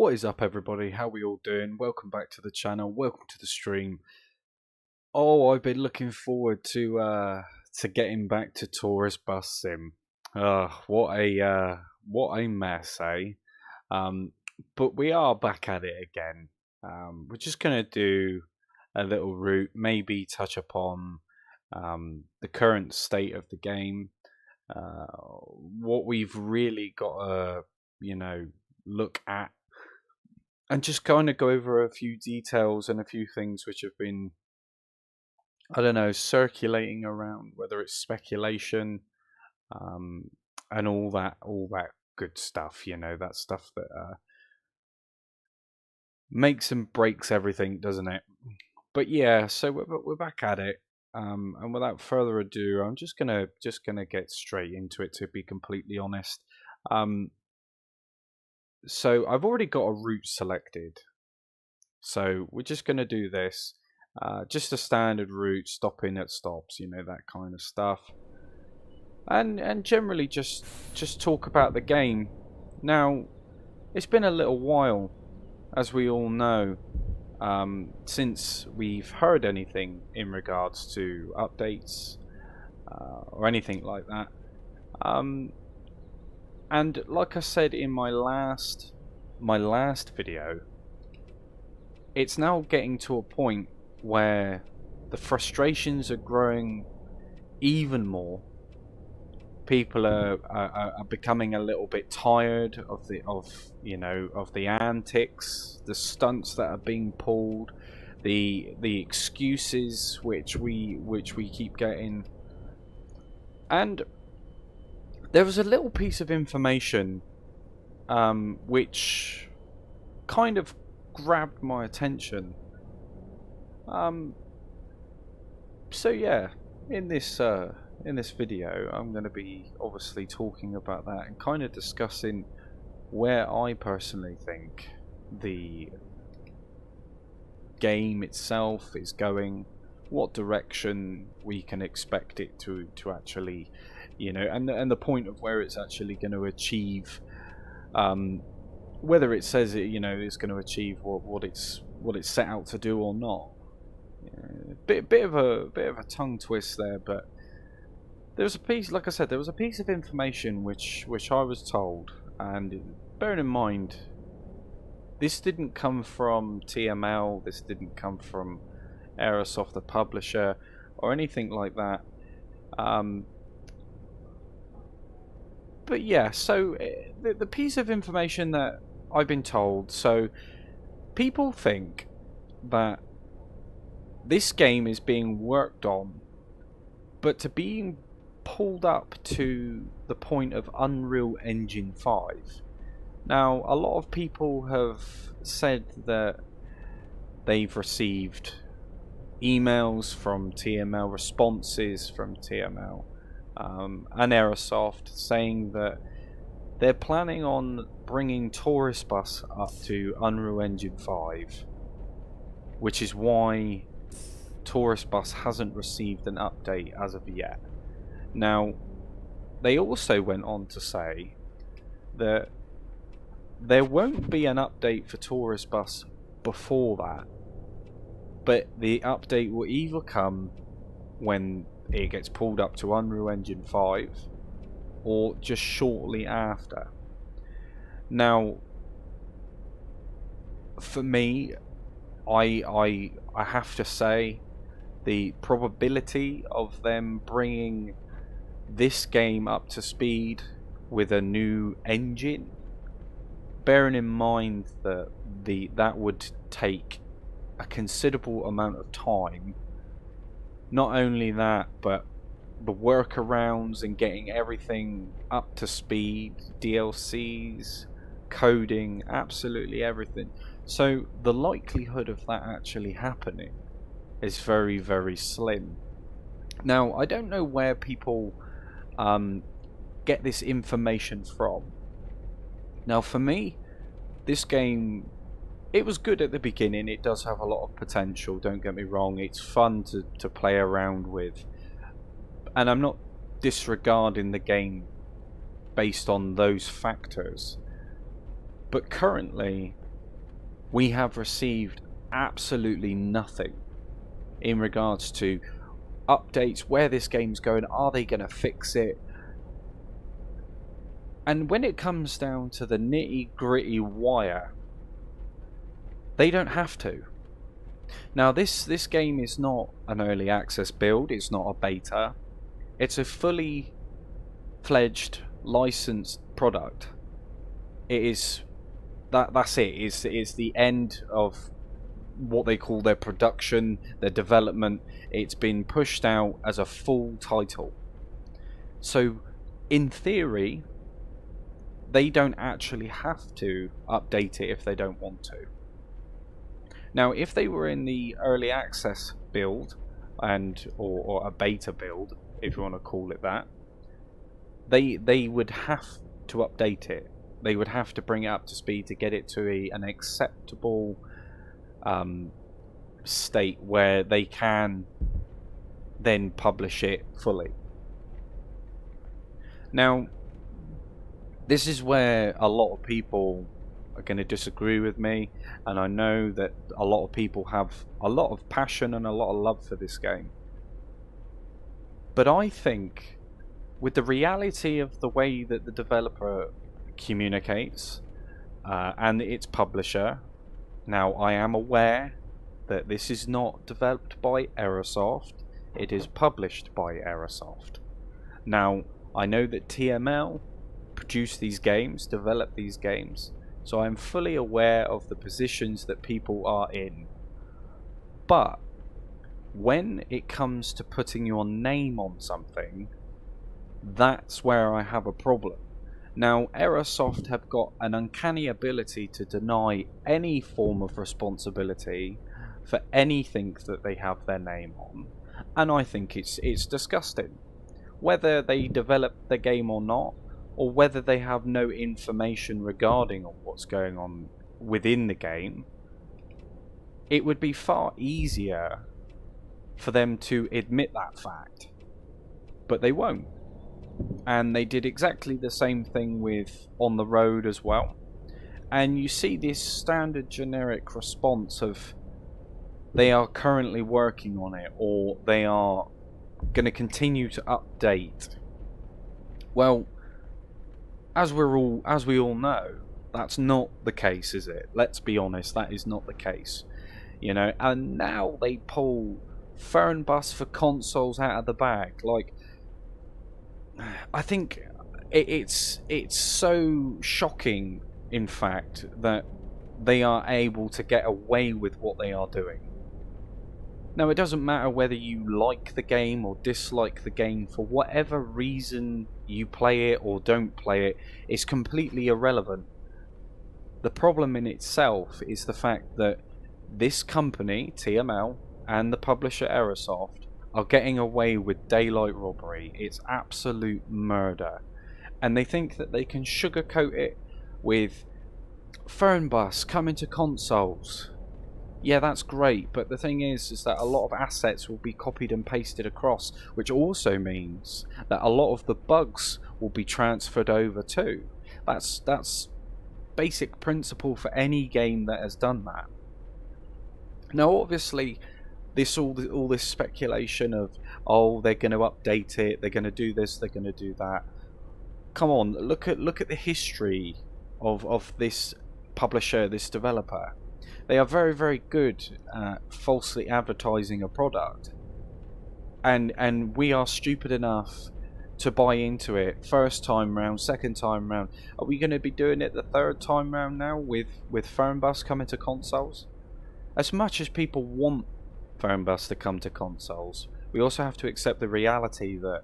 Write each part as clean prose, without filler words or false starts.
What is up, everybody? How we all doing? Welcome back to the channel. Welcome to the stream. Oh, I've been looking forward to getting back to Tourist Bus Sim. What a mess, eh? But we are back at it again. We're just gonna do a little route, maybe touch upon the current state of the game, what we've really got to, look at, and just kind of go over a few details and a few things which have been, I don't know, circulating around, whether it's speculation, um, and all that good stuff. That stuff that makes and breaks everything, doesn't it? But yeah, so we're back at it, and without further ado, I'm just gonna get straight into it. To be completely honest, um, so I've already got a route selected. So we're just going to do this, just a standard route, stopping at stops, that kind of stuff, and generally just talk about the game. Now, it's been a little while, as we all know, since we've heard anything in regards to updates or anything like that. And like I said in my last video, it's now getting to a point where the frustrations are growing even more. People are becoming a little bit tired of the antics, the stunts that are being pulled, the excuses which we keep getting. And there was a little piece of information which kind of grabbed my attention. So yeah, in this video, I'm going to be obviously talking about that and kind of discussing where I personally think the game itself is going, what direction we can expect it to actually, and the point of where it's actually going to achieve. Whether it says it's going to achieve what it's set out to do or not. Bit of a tongue twist there, but there was a piece, like I said, there was a piece of information which I was told, and bearing in mind, this didn't come from TML, this didn't come from Aerosoft, the publisher, or anything like that. But yeah, so the piece of information that I've been told, so people think that this game is being worked on, but to being pulled up to the point of Unreal Engine 5. Now, a lot of people have said that they've received emails from TML, responses from TML, and Aerosoft saying that they're planning on bringing Tourist Bus up to Unreal Engine 5, which is why Tourist Bus hasn't received an update as of yet. Now, they also went on to say that there won't be an update for Tourist Bus before that, but the update will either come when it gets pulled up to Unreal Engine 5 or just shortly after. Now, for me, I have to say, the probability of them bringing this game up to speed with a new engine, bearing in mind that that would take a considerable amount of time. Not only that, but the workarounds and getting everything up to speed, DLCs, coding, absolutely everything. So the likelihood of that actually happening is very, very slim. Now, I don't know where people get this information from. Now, for me, this game, it was good at the beginning. It does have a lot of potential, don't get me wrong. It's fun to play around with. And I'm not disregarding the game based on those factors. But currently, we have received absolutely nothing in regards to updates, where this game's going, are they going to fix it? And when it comes down to the nitty-gritty wire, they don't have to. Now this game is not an early access build, it's not a beta. It's a fully fledged licensed product. It is that's it. It's the end of what they call their production, their development. It's been pushed out as a full title. So in theory, they don't actually have to update it if they don't want to. Now, if they were in the early access build, or a beta build, if you want to call it that, they would have to update it. They would have to bring it up to speed to get it to an acceptable state where they can then publish it fully. Now, this is where a lot of people are going to disagree with me, and I know that a lot of people have a lot of passion and a lot of love for this game. But I think with the reality of the way that the developer communicates and its publisher, now I am aware that this is not developed by Aerosoft, it is published by Aerosoft. Now, I know that TML produce these games, develop these games, so I'm fully aware of the positions that people are in. But when it comes to putting your name on something, that's where I have a problem. Now, Aerosoft have got an uncanny ability to deny any form of responsibility for anything that they have their name on, and I think it's disgusting. Whether they develop the game or not, or whether they have no information regarding what's going on within the game, it would be far easier for them to admit that fact. But they won't. And they did exactly the same thing with On the Road as well. And you see this standard generic response of they are currently working on it, or they are going to continue to update. Well, as we all know, that's not the case, is it? Let's be honest, that is not the case. You know, and now they pull Fernbus for consoles out of the bag. Like, I think it's so shocking, in fact, that they are able to get away with what they are doing. Now, it doesn't matter whether you like the game or dislike the game, for whatever reason you play it or don't play it, it's completely irrelevant. The problem in itself is the fact that this company, TML, and the publisher Aerosoft are getting away with daylight robbery. It's absolute murder. And they think that they can sugarcoat it with Fernbus coming to consoles. Yeah, that's great, but the thing is that a lot of assets will be copied and pasted across, which also means that a lot of the bugs will be transferred over too. That's basic principle for any game that has done that. Now, obviously, all this speculation of, oh, they're going to update it, they're going to do this, they're going to do that. Come on, look at the history of this publisher, this developer. They are very, very good at falsely advertising a product. And we are stupid enough to buy into it first time round, second time round. Are we going to be doing it the third time round now with Fernbus coming to consoles? As much as people want Fernbus to come to consoles, we also have to accept the reality that,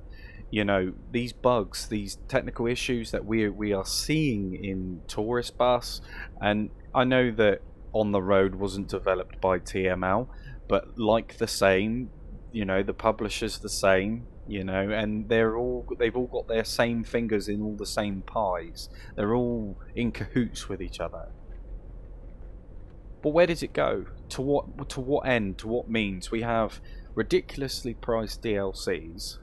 you know, these bugs, these technical issues that we are seeing in Tourist Bus, and I know that On the Road wasn't developed by TML, but like the same, you know, the publisher's the same, you know, and they've all got their same fingers in all the same pies. They're all in cahoots with each other. But where does it go? To what end? To what means? We have ridiculously priced DLCs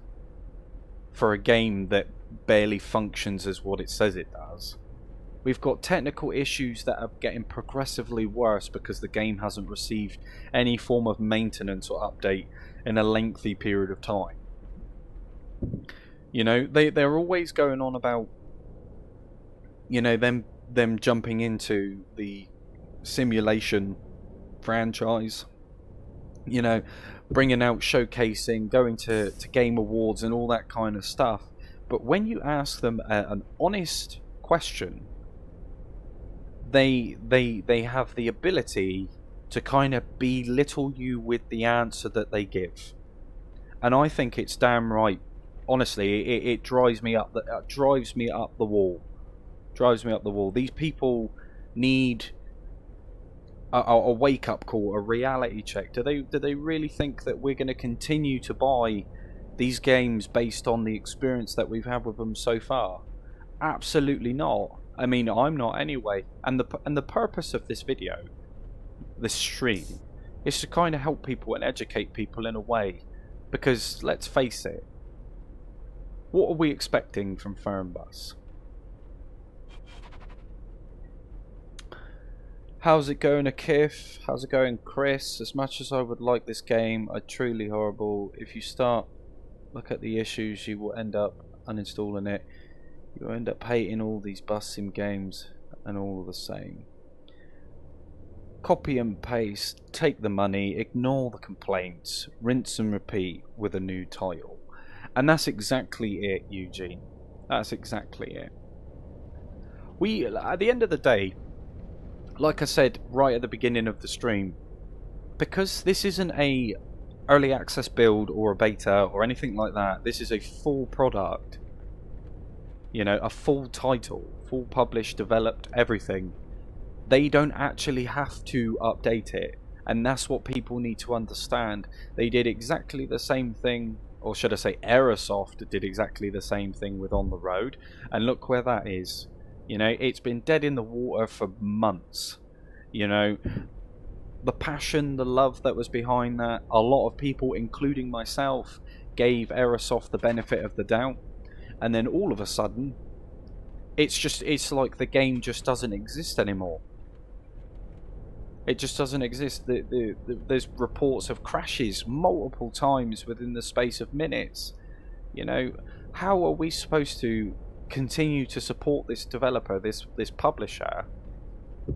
for a game that barely functions as what it says it does. We've got technical issues that are getting progressively worse because the game hasn't received any form of maintenance or update in a lengthy period of time. You know, they're always going on about, you know, them jumping into the simulation franchise, you know, bringing out showcasing, going to game awards and all that kind of stuff. But when you ask them an honest question, they have the ability to kind of belittle you with the answer that they give, and I think it's damn right. Honestly, it drives me up the wall. Drives me up the wall. These people need a wake up call, a reality check. Do they really think that we're going to continue to buy these games based on the experience that we've had with them so far? Absolutely not. I mean, I'm not anyway. And the purpose of this video, this stream, is to kind of help people and educate people in a way. Because let's face it, what are we expecting from Fernbus? How's it going, Akif? How's it going, Chris? As much as I would like this game, I'm truly horrible. If you look at the issues, you will end up uninstalling it. You will end up hating all these bus sim games and all the same. Copy and paste, take the money, ignore the complaints, rinse and repeat with a new title. And that's exactly it, Eugene. That's exactly it. At the end of the day, like I said right at the beginning of the stream, because this isn't a early access build or a beta or anything like that, this is a full product, you know, a full title, full published, developed, everything. They don't actually have to update it, and that's what people need to understand. They did exactly the same thing, or should I say Aerosoft did exactly the same thing with On the Road, and look where that is. You know, it's been dead in the water for months. You know, the passion, the love that was behind that, a lot of people, including myself, gave Aerosoft the benefit of the doubt. And then all of a sudden, it's like the game just doesn't exist anymore. It just doesn't exist. There's reports of crashes multiple times within the space of minutes. You know, how are we supposed to continue to support this developer, this publisher,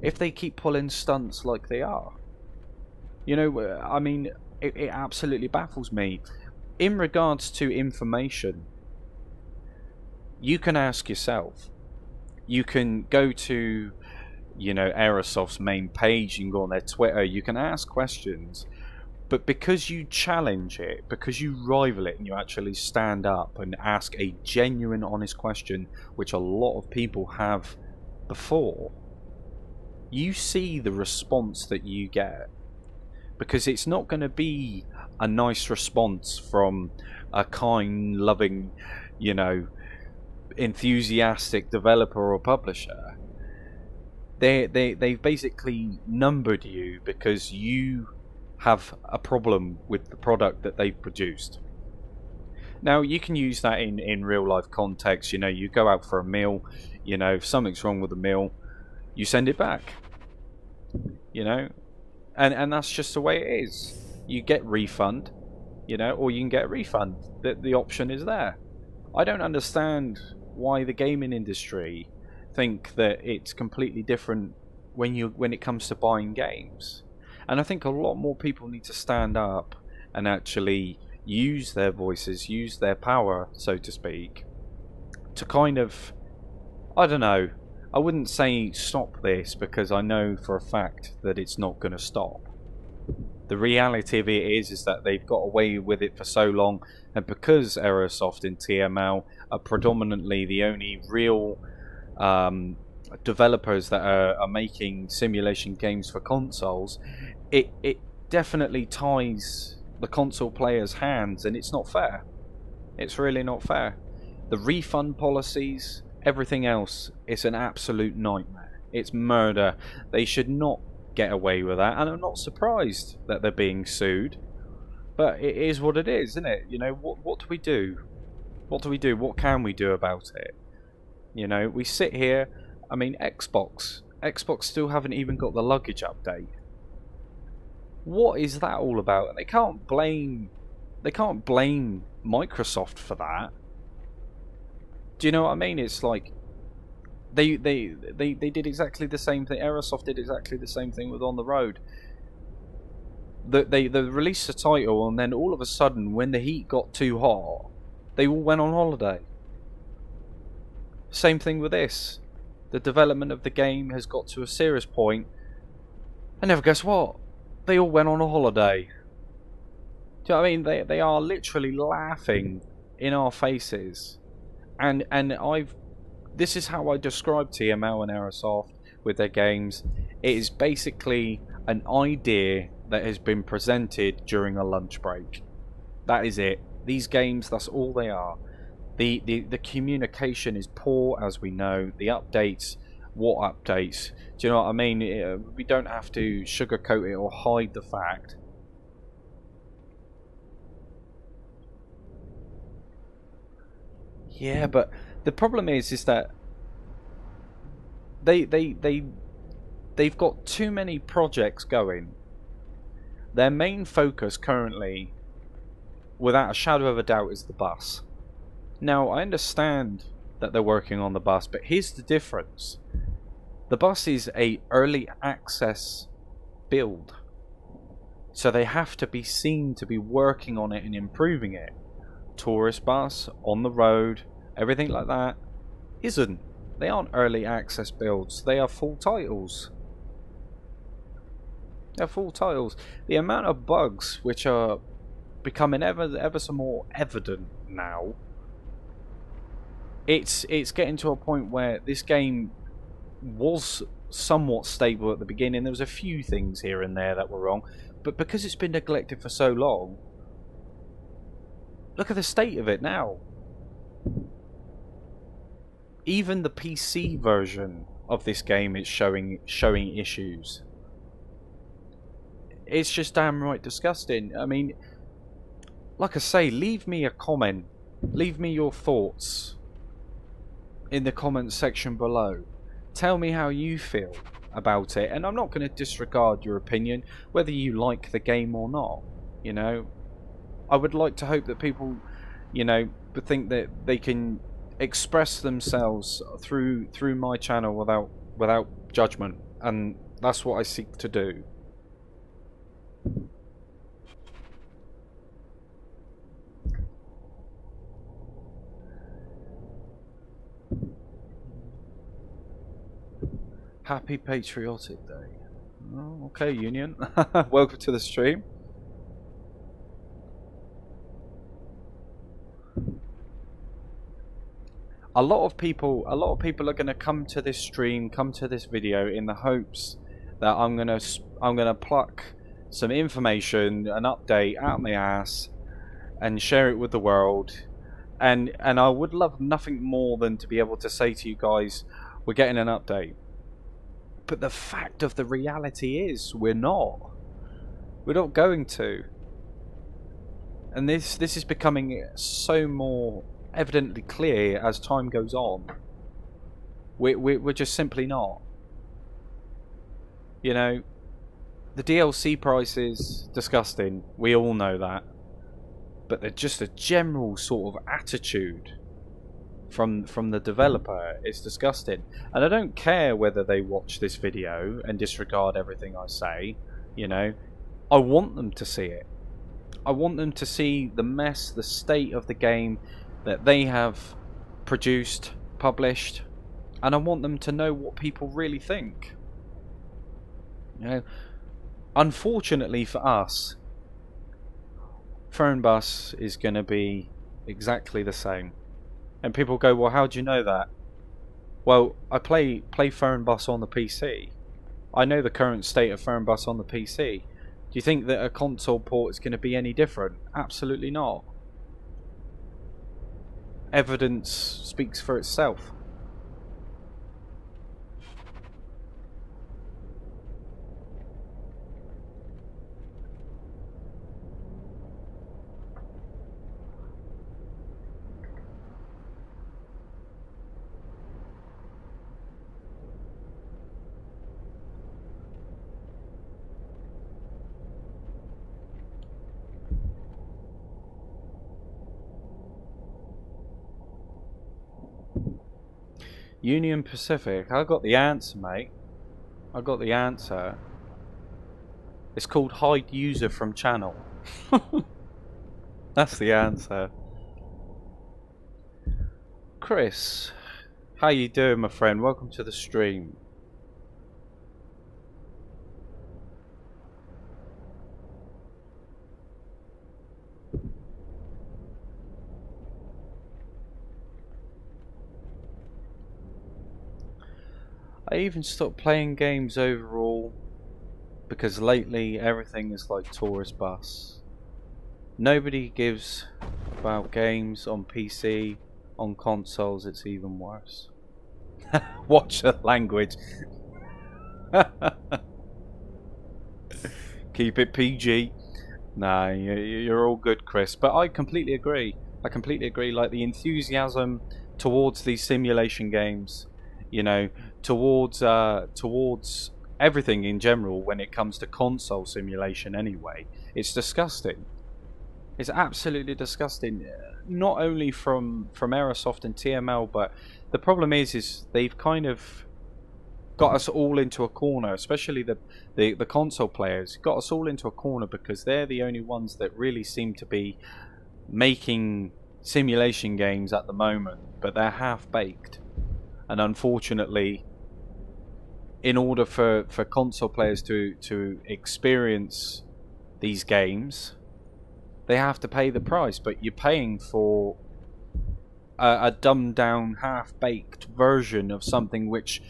if they keep pulling stunts like they are? You know, I mean, it absolutely baffles me. In regards to information, you can ask yourself. You can go to, you know, Aerosoft's main page, you can go on their Twitter, you can ask questions. But because you challenge it, because you rival it, and you actually stand up and ask a genuine, honest question, which a lot of people have before, you see the response that you get. Because it's not going to be a nice response from a kind, loving, you know, enthusiastic developer or publisher. They've basically numbered you because you have a problem with the product that they've produced. Now, you can use that in real life context. You know, you go out for a meal, you know, if something's wrong with the meal, you send it back. You know, and that's just the way it is. You get refund, you know, or you can get a refund. The option is there. I don't understand why the gaming industry think that it's completely different when it comes to buying games. And I think a lot more people need to stand up and actually use their voices, use their power, so to speak, to kind of, I don't know, I wouldn't say stop this, because I know for a fact that it's not going to stop. The reality of it is that they've got away with it for so long, and because Aerosoft and TML are predominantly the only real developers that are making simulation games for consoles, it definitely ties the console players' hands, and it's not fair. It's really not fair. The refund policies, everything else, it's an absolute nightmare. It's murder. They should not get away with that, and I'm not surprised that they're being sued. But it is what it is, isn't it? You know, what do we do? What do we do? What can we do about it? You know, we sit here, I mean, Xbox still haven't even got the luggage update. What is that all about? And they can't blame Microsoft for that. Do you know what I mean? It's like they did exactly the same thing. Aerosoft did exactly the same thing with On the Road. They released the title, and then all of a sudden, when the heat got too hot, they all went on holiday. Same thing with this. The development of the game has got to a serious point, and never guess what? They all went on a holiday. Do you know what I mean? They are literally laughing in our faces, and this is how I describe TML and Aerosoft with their games. It is basically an idea that has been presented during a lunch break. That is it. These games, that's all they are. The communication is poor, as we know. The updates, what updates? Do you know what I mean? We don't have to sugarcoat it or hide the fact. Yeah, but the problem is that they've got too many projects going. Their main focus currently, without a shadow of a doubt, is the bus. Now, I understand that they're working on the bus, but here's the difference. The bus is a early access build, so they have to be seen to be working on it and improving it. Tourist bus, On the Road, everything like that isn't. They aren't early access builds, they are full titles. They're full titles. The amount of bugs which are becoming ever so more evident now, it's getting to a point where this game was somewhat stable at the beginning. There was a few things here and there that were wrong, but because it's been neglected for so long, look at the state of it now. Even the PC version of this game is showing issues. It's just damn right disgusting. I mean, like I say, leave me a comment. Leave me your thoughts in the comments section below. Tell me how you feel about it, and I'm not going to disregard your opinion, whether you like the game or not. You know, I would like to hope that people, you know, think that they can express themselves through my channel without judgment, and that's what I seek to do. Happy Patriotic Day. Oh, okay, Union. Welcome to the stream. A lot of people are going to come to this stream, come to this video in the hopes that I'm gonna pluck some information, an update out my ass, and share it with the world. And I would love nothing more than to be able to say to you guys, we're getting an update. But the fact of the reality is, we're not. We're not going to. And this is becoming so more evidently clear as time goes on. We're just simply not. You know, the DLC price is disgusting. We all know that. But they're just a general sort of attitude from the developer is disgusting. And I don't care whether they watch this video and disregard everything I say. You know, I want them to see it. I want them to see the mess, the state of the game that they have produced, published, and I want them to know what people really think. You know, unfortunately for us, Fernbus is going to be exactly the same. And people go, well, how do you know that? Well, I play Fernbus on the PC. I know the current state of Fernbus on the PC. Do you think that a console port is going to be any different? Absolutely not. Evidence speaks for itself. Union Pacific. I got the answer, mate. I got the answer. It's called hide user from channel. That's the answer. Chris, how you doing, my friend? Welcome to the stream. I even stopped playing games overall because lately everything is like tourist bus. Nobody gives about games on PC. On consoles it's even worse. Watch the language. Keep it PG. Nah, you're all good, Chris. But I completely agree. I completely agree. Like the enthusiasm towards these simulation games, you know, towards everything in general when it comes to console simulation. Anyway, it's disgusting. It's absolutely disgusting. Not only from Aerosoft and TML, but the problem is they've kind of got us all into a corner, especially the console players. Got us all into a corner because they're the only ones that really seem to be making simulation games at the moment, but they're half baked. And unfortunately, in order for console players to experience these games, they have to pay the price. But you're paying for a dumbed down, half baked version of something which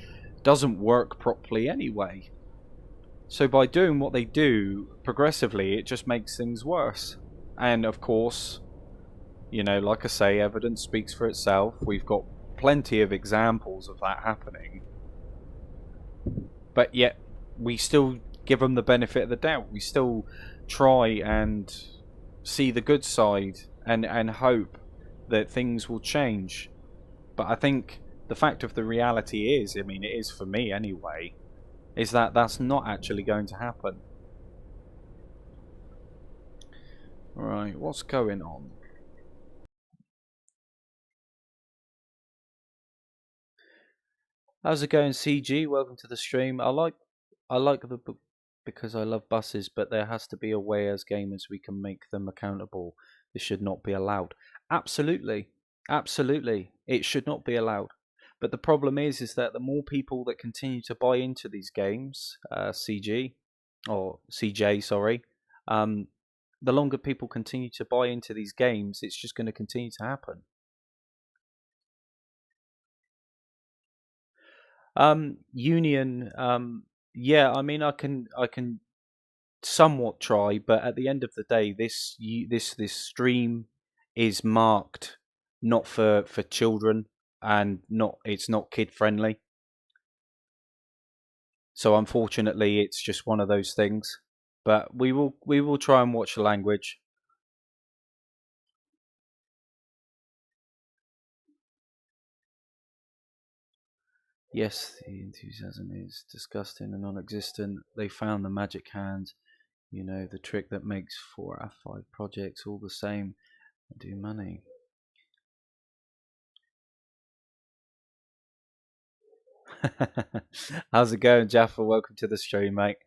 doesn't work properly anyway. So by doing what they do progressively, it just makes things worse. And of course, you know, like I say, evidence speaks for itself. We've got plenty of examples of that happening. But yet, we still give them the benefit of the doubt. We still try and see the good side and hope that things will change. But I think the fact of the reality is, I mean, it is for me anyway, is that that's not actually going to happen. Right, what's going on? How's it going, CG? Welcome to the stream. I like the book because I love buses, but there has to be a way as gamers we can make them accountable. This should not be allowed. Absolutely, absolutely, it should not be allowed. But the problem is that the more people that continue to buy into these games, CG or CJ, sorry, the longer people continue to buy into these games, it's just going to continue to happen. Union, yeah, I mean, I can somewhat try, but at the end of the day, this stream is marked not for children and it's not kid friendly. So unfortunately, it's just one of those things. But we will try and watch the language. Yes, the enthusiasm is disgusting and non-existent. They found the magic hand, you know, the trick that makes 4 out of 5 projects all the same and do money. How's it going, Jaffa? Welcome to the stream, mate.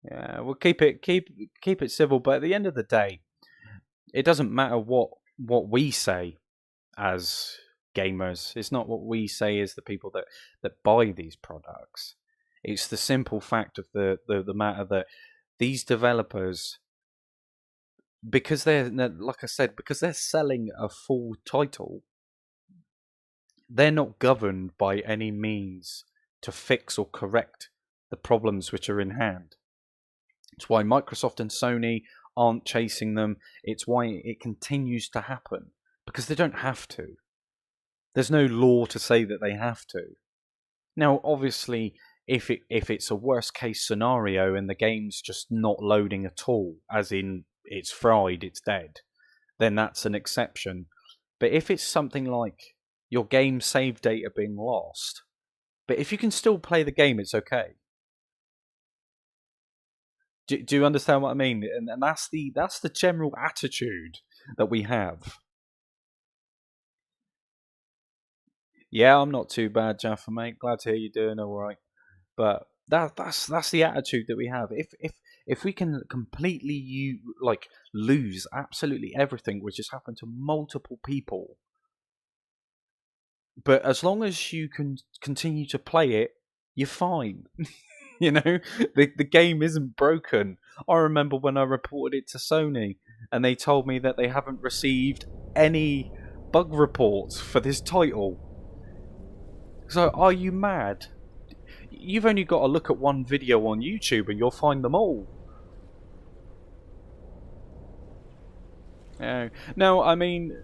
Yeah, we'll keep it civil, but at the end of the day, it doesn't matter what we say as gamers. It's not what we say as the people that buy these products. It's the simple fact of the matter that these developers, because they're, like I said, because they're selling a full title, they're not governed by any means to fix or correct the problems which are in hand. It's why Microsoft and Sony aren't chasing them. It's why it continues to happen, because they don't have to. There's no law to say that they have to. Now, obviously, if it's a worst case scenario and the game's just not loading at all, as in it's fried, it's dead, then that's an exception. But if it's something like your game save data being lost, but if you can still play the game, it's okay. Do you understand what I mean? And that's the general attitude that we have. Yeah, I'm not too bad, Jaffa, mate. Glad to hear you're doing all right. But that's the attitude that we have. If we can completely lose absolutely everything, which has happened to multiple people, but as long as you can continue to play it, you're fine. You know, the game isn't broken. I remember when I reported it to Sony, and they told me that they haven't received any bug reports for this title. So, are you mad? You've only got to look at one video on YouTube and you'll find them all. No, I mean,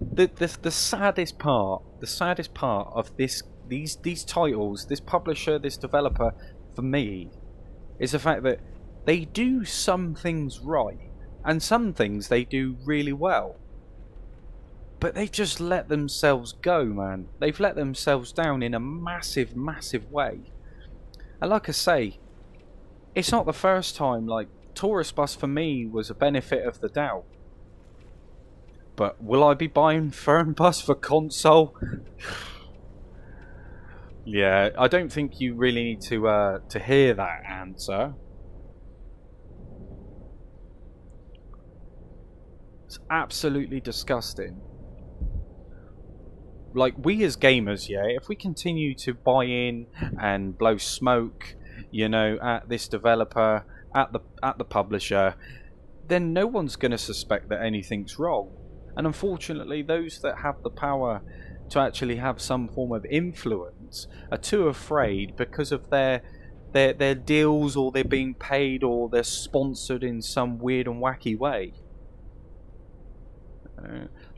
the saddest part of these titles, this publisher, this developer, for me, is the fact that they do some things right, and some things they do really well. But they've just let themselves go, man. They've let themselves down in a massive, massive way. And like I say, it's not the first time. Like, Tourist Bus for me was a benefit of the doubt. But will I be buying Fern Bus for console? Yeah, I don't think you really need to hear that answer. It's absolutely disgusting. Like, we as gamers, yeah, if we continue to buy in and blow smoke, at this developer, at the publisher, then no one's going to suspect that anything's wrong. And unfortunately, those that have the power to actually have some form of influence are too afraid because of their deals, or they're being paid, or they're sponsored in some weird and wacky way.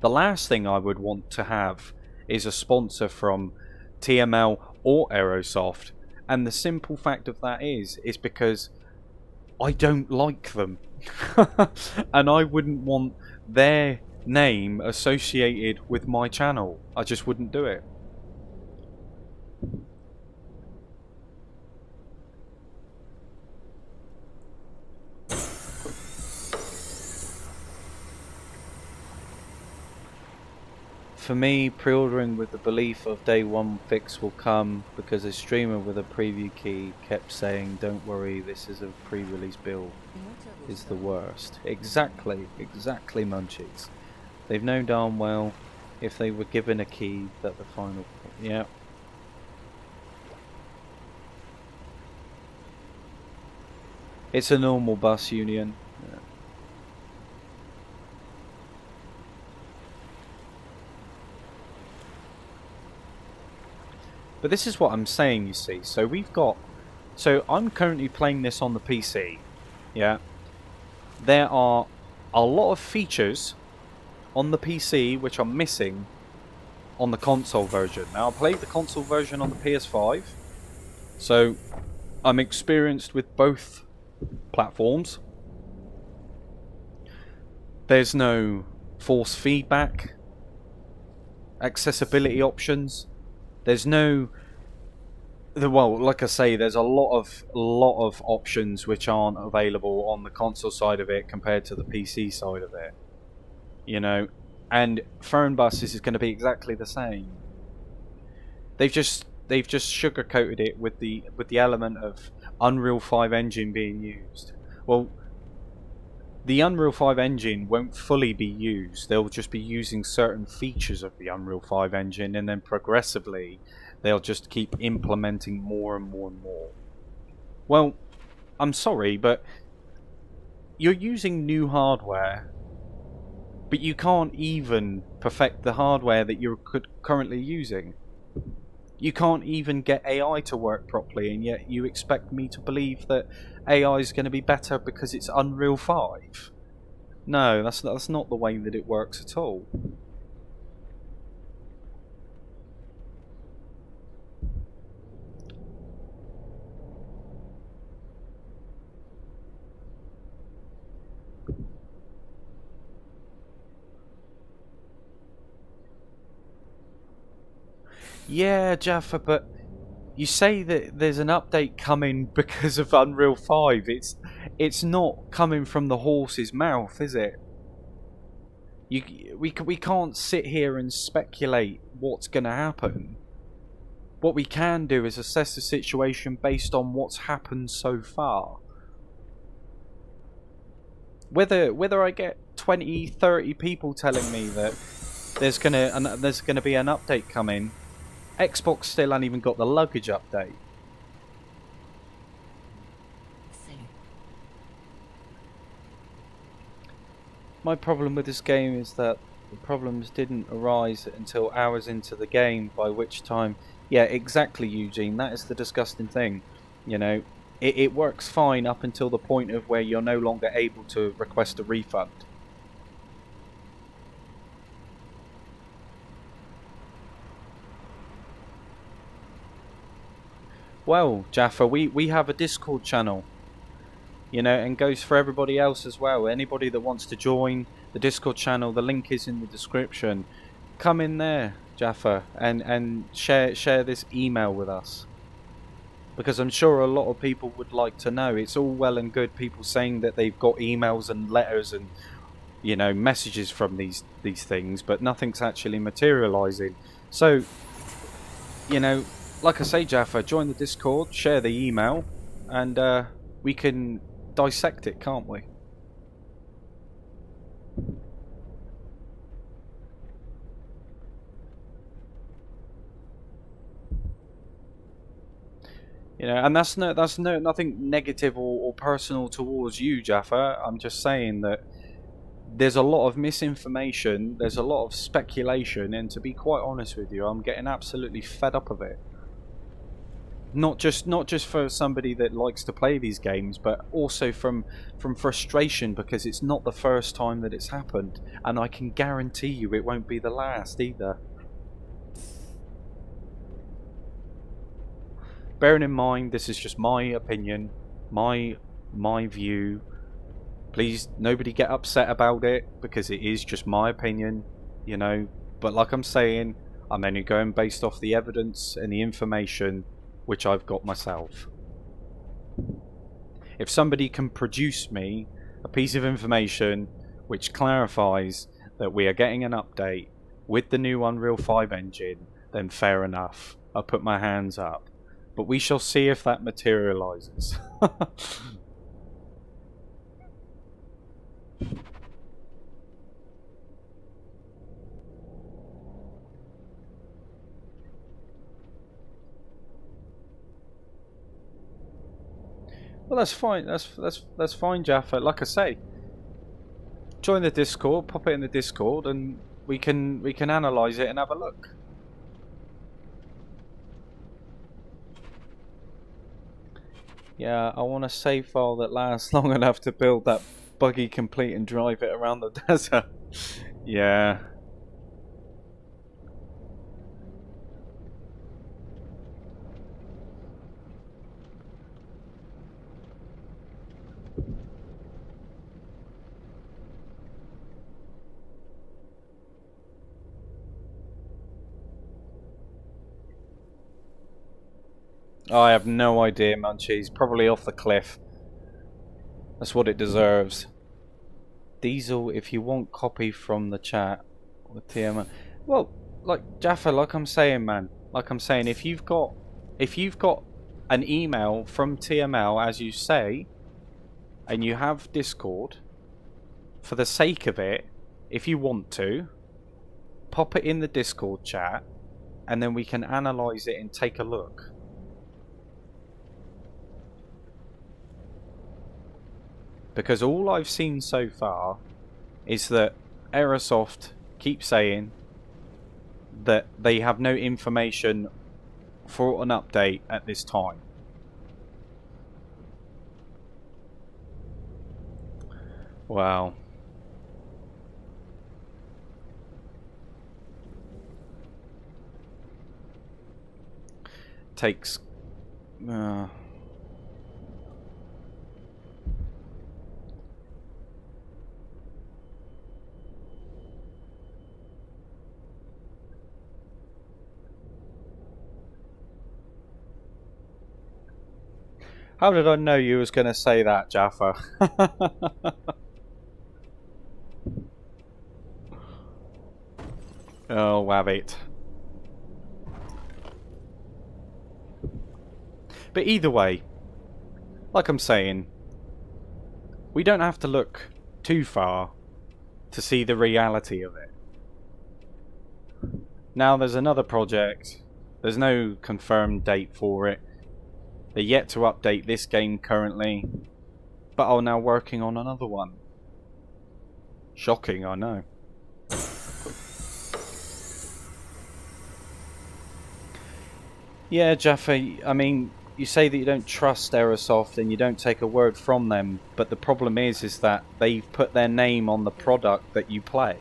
The last thing I would want to have is a sponsor from TML or Aerosoft, and the simple fact of that is because I don't like them. And I wouldn't want their name associated with my channel. I just wouldn't do it. For me, pre-ordering with the belief of day one fix will come, because a streamer with a preview key kept saying, "Don't worry, this is a pre-release build," is the worst. Exactly, Munchies. They've known darn well, if they were given a key, that the final... Yeah. It's a normal bus union. Yeah. But this is what I'm saying, you see. So I'm currently playing this on the PC. Yeah. There are a lot of features on the PC which are missing on the console version. Now, I played the console version on the PS5, so I'm experienced with both platforms. There's no force feedback, accessibility options. There's no... Well, like I say, there's a lot of options which aren't available on the console side of it compared to the PC side of it. And Fernbus is going to be exactly the same. They've just sugarcoated it with the element of Unreal 5 engine being used. Well, the Unreal 5 engine won't fully be used. They'll just be using certain features of the Unreal 5 engine, and then progressively they'll just keep implementing more and more and more. Well, I'm sorry, but you're using new hardware, but you can't even perfect the hardware that you're currently using. You can't even get AI to work properly, and yet you expect me to believe that AI is going to be better because it's Unreal 5. No, that's not the way that it works at all. Yeah, Jaffa, but you say that there's an update coming because of Unreal 5. It's not coming from the horse's mouth, is it? We can't sit here and speculate what's going to happen. What we can do is assess the situation based on what's happened so far. Whether I get 20, 30 people telling me that there's gonna be an update coming, Xbox still hasn't even got the luggage update. My problem with this game is that the problems didn't arise until hours into the game, by which time... Yeah, exactly, Eugene, that is the disgusting thing. You know, it works fine up until the point of where you're no longer able to request a refund. Well, Jaffa, we have a Discord channel. You know, and goes for everybody else as well. Anybody that wants to join the Discord channel, the link is in the description. Come in there, Jaffa, and share this email with us. Because I'm sure a lot of people would like to know. It's all well and good people saying that they've got emails and letters and, you know, messages from these things, but nothing's actually materialising. So, you know, like I say, Jaffa, join the Discord, share the email, and we can dissect it, can't we? You know, and that's nothing negative or personal towards you, Jaffa. I'm just saying that there's a lot of misinformation, there's a lot of speculation, and to be quite honest with you, I'm getting absolutely fed up of it. Not just for somebody that likes to play these games, but also from frustration, because it's not the first time that it's happened, and I can guarantee you it won't be the last either. Bearing in mind, this is just my opinion, my view. Please, nobody get upset about it, because it is just my opinion, you know. But like I'm saying, I'm only going based off the evidence and the information which I've got myself. If somebody can produce me a piece of information which clarifies that we are getting an update with the new Unreal 5 engine, then fair enough. I'll put my hands up. But we shall see if that materialises. Well, that's fine. That's fine, Jaffa. Like I say, join the Discord, pop it in the Discord, and we can analyse it and have a look. Yeah, I want a save file that lasts long enough to build that buggy complete and drive it around the desert. Yeah. I have no idea, Munchies. Probably off the cliff. That's what it deserves. Diesel, if you want copy from the chat with TML. Well, like Jaffa, like I'm saying, man. Like I'm saying, if you've got an email from TML, as you say, and you have Discord, for the sake of it, if you want to, pop it in the Discord chat, and then we can analyse it and take a look. Because all I've seen so far is that Aerosoft keeps saying that they have no information for an update at this time. Wow. Takes... How did I know you was going to say that, Jaffa? Oh, have it. But either way, like I'm saying, we don't have to look too far to see the reality of it. Now there's another project. There's no confirmed date for it. They're yet to update this game currently, but are now working on another one. Shocking, I know. Yeah, Jaffa, I mean, you say that you don't trust Aerosoft and you don't take a word from them, but the problem is that they've put their name on the product that you play.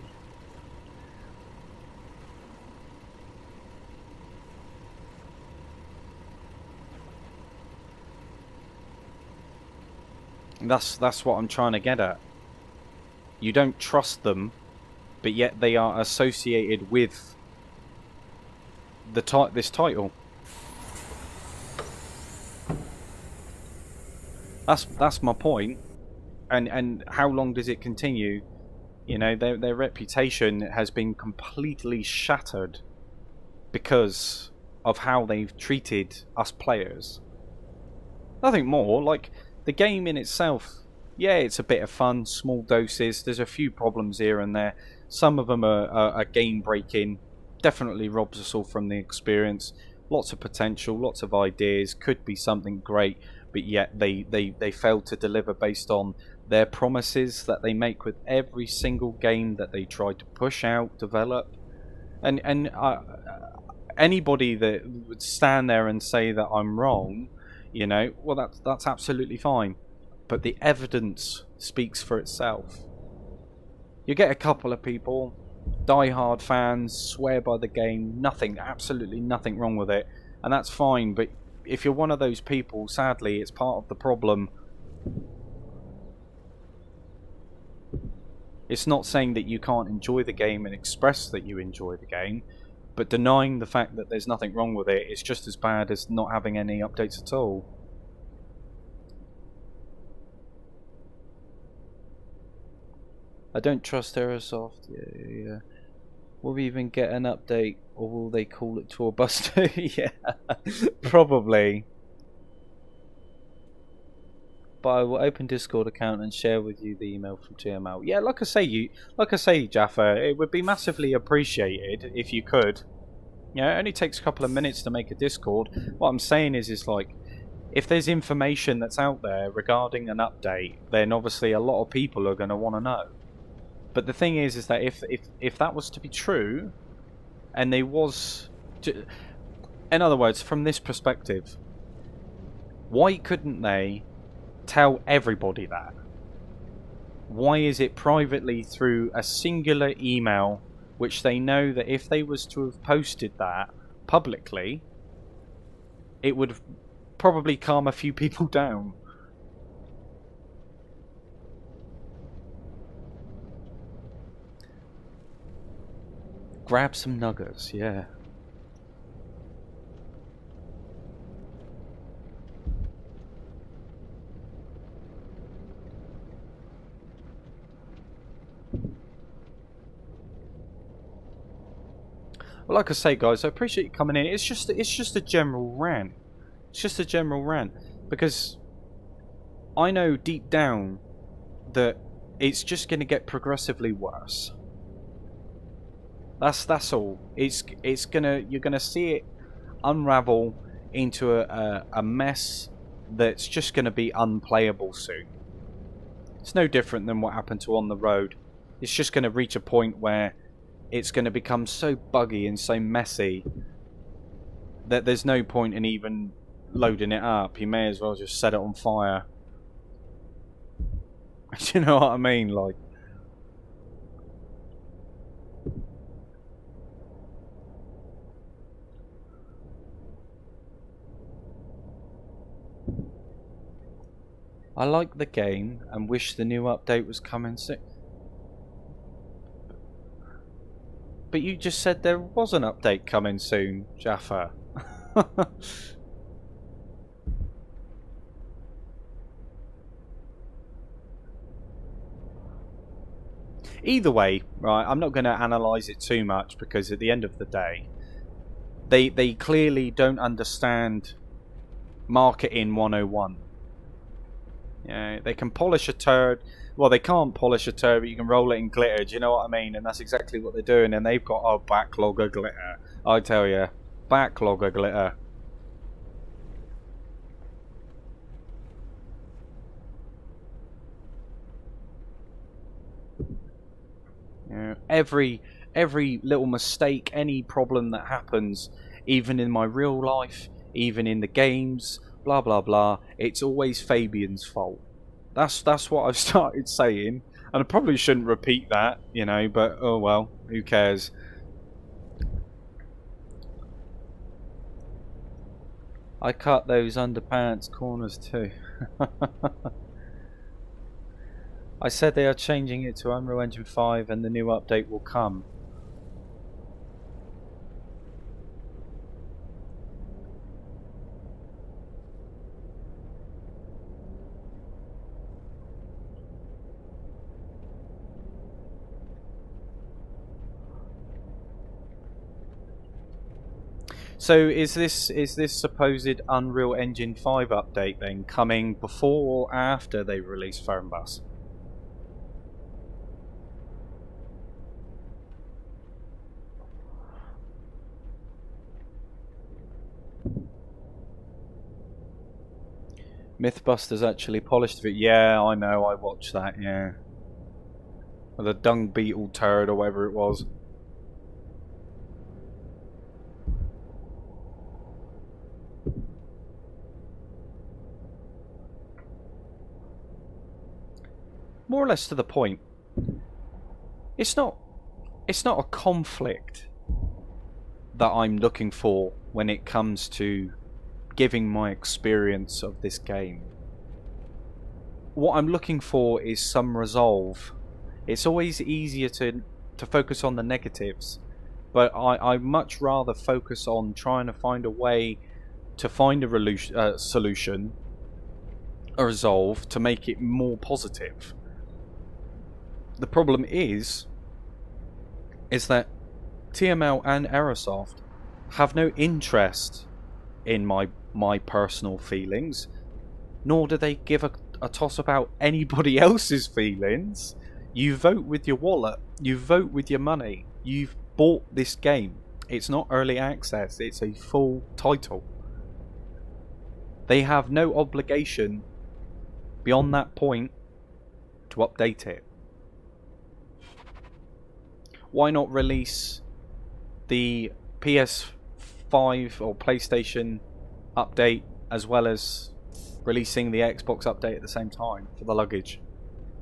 That's what I'm trying to get at. You don't trust them, but yet they are associated with this title. That's my point. And how long does it continue? You know, their reputation has been completely shattered because of how they've treated us players. Nothing more. Like, the game in itself, yeah, it's a bit of fun, small doses. There's a few problems here and there. Some of them are game breaking. Definitely robs us all from the experience. Lots of potential, lots of ideas. Could be something great, but yet they fail to deliver based on their promises that they make with every single game that they try to push out, develop. And anybody that would stand there and say that I'm wrong, you know, well, that's absolutely fine. But the evidence speaks for itself. You get a couple of people, die-hard fans, swear by the game, nothing, absolutely nothing wrong with it, and that's fine. But if you're one of those people, sadly, it's part of the problem. It's not saying that you can't enjoy the game and express that you enjoy the game, but denying the fact that there's nothing wrong with it is just as bad as not having any updates at all. I don't trust Aerosoft. Yeah. Will we even get an update, or will they call it Tour Buster? Yeah, probably. But I will open Discord account and share with you the email from TML. Yeah, like I say, Jaffa, it would be massively appreciated if you could. Yeah, it only takes a couple of minutes to make a Discord. What I'm saying is like, if there's information that's out there regarding an update, then obviously a lot of people are going to want to know. But the thing is that if that was to be true, and they was, in other words, from this perspective, why couldn't they tell everybody that? Why is it privately through a singular email, which they know that if they was to have posted that publicly, it would probably calm a few people down? Grab some nuggets, yeah. Well, like I say, guys, I appreciate you coming in. It's just a general rant. It's just a general rant because I know deep down that it's just going to get progressively worse. That's all. You're gonna see it unravel into a mess that's just gonna be unplayable soon. It's no different than what happened to On the Road. It's just gonna reach a point where it's gonna become so buggy and so messy that there's no point in even loading it up. You may as well just set it on fire. Do you know what I mean? Like, I like the game and wish the new update was coming soon. But you just said there was an update coming soon, Jaffa. Either way, right, I'm not going to analyse it too much because at the end of the day, they clearly don't understand marketing 101. Yeah, they can polish a turd. Well, they can't polish a turd, but you can roll it in glitter. Do you know what I mean? And that's exactly what they're doing. And they've got a backlog of glitter. I tell you, backlog of glitter. Yeah, every little mistake, any problem that happens, even in my real life, even in the games, blah blah blah, it's always Fabian's fault. That's what I've started saying, and I probably shouldn't repeat that, you know, but oh well, who cares? I cut those underpants corners too. I said they are changing it to Unreal Engine 5 and the new update will come. So is this supposed Unreal Engine 5 update then coming before or after they release Fernbus? Mythbusters actually polished it. Yeah, I know, I watched that, yeah. With a dung beetle turd or whatever it was. More or less to the point. It's not a conflict that I'm looking for when it comes to giving my experience of this game. What I'm looking for is some resolve. It's always easier to focus on the negatives, but I much rather focus on trying to find a way to find a solution, a resolve, to make it more positive. The problem is that TML and Aerosoft have no interest in my personal feelings, nor do they give a toss about anybody else's feelings. You vote with your wallet, you vote with your money, you've bought this game. It's not early access, it's a full title. They have no obligation beyond that point to update it. Why not release the PS5 or PlayStation update as well as releasing the Xbox update at the same time for the luggage?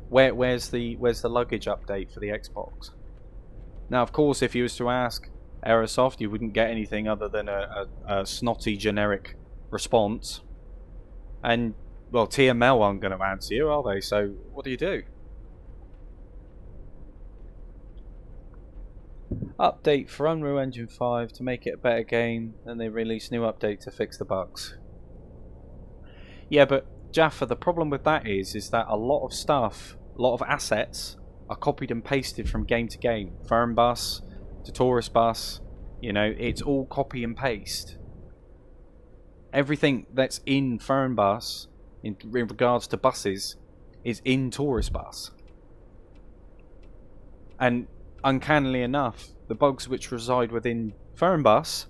Where's the luggage update for the Xbox? Now, of course, if you was to ask Aerosoft, you wouldn't get anything other than a snotty generic response. And well, TML aren't going to answer you, are they? So what do you do? Update for Unreal Engine 5 to make it a better game, then they release new update to fix the bugs. Yeah, but Jaffa, the problem with that is that a lot of stuff, a lot of assets are copied and pasted from game to game. Fernbus to Tourist Bus, you know, it's all copy and paste. Everything that's in Fernbus in regards to buses is in Tourist Bus. And uncannily enough, the bugs which reside within Fernbus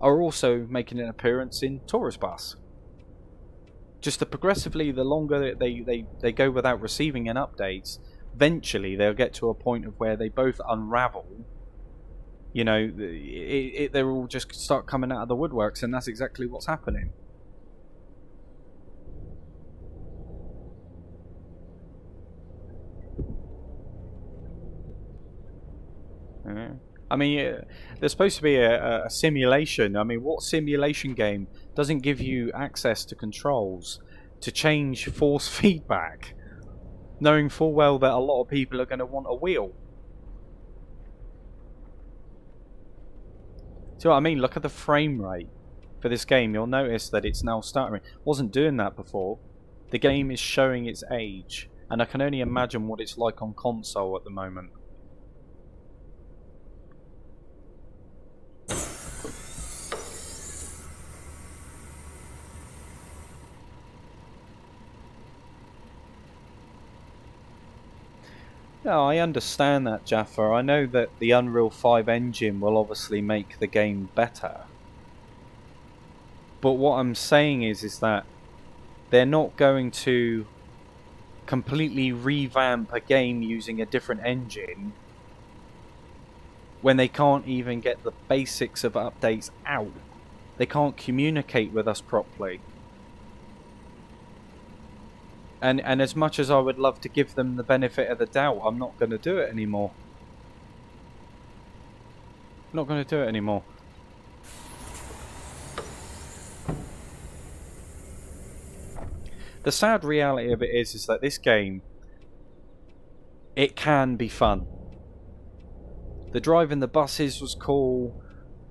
are also making an appearance in Tourist Bus. Just progressively, the longer they go without receiving an update, eventually they'll get to a point of where they both unravel. You know, they'll all just start coming out of the woodworks, and that's exactly what's happening. Yeah. I mean, there's supposed to be a simulation. I mean, what simulation game doesn't give you access to controls to change force feedback, knowing full well that a lot of people are going to want a wheel? See what I mean? Look at the frame rate for this game. You'll notice that it's now starting. It wasn't doing that before. The game is showing its age, and I can only imagine what it's like on console at the moment. No, I understand that, Jaffa. I know that the Unreal 5 engine will obviously make the game better. But what I'm saying is that they're not going to completely revamp a game using a different engine when they can't even get the basics of updates out. They can't communicate with us properly. And as much as I would love to give them the benefit of the doubt, I'm not going to do it anymore. I'm not going to do it anymore. The sad reality of it is that this game, it can be fun. The driving the buses was cool,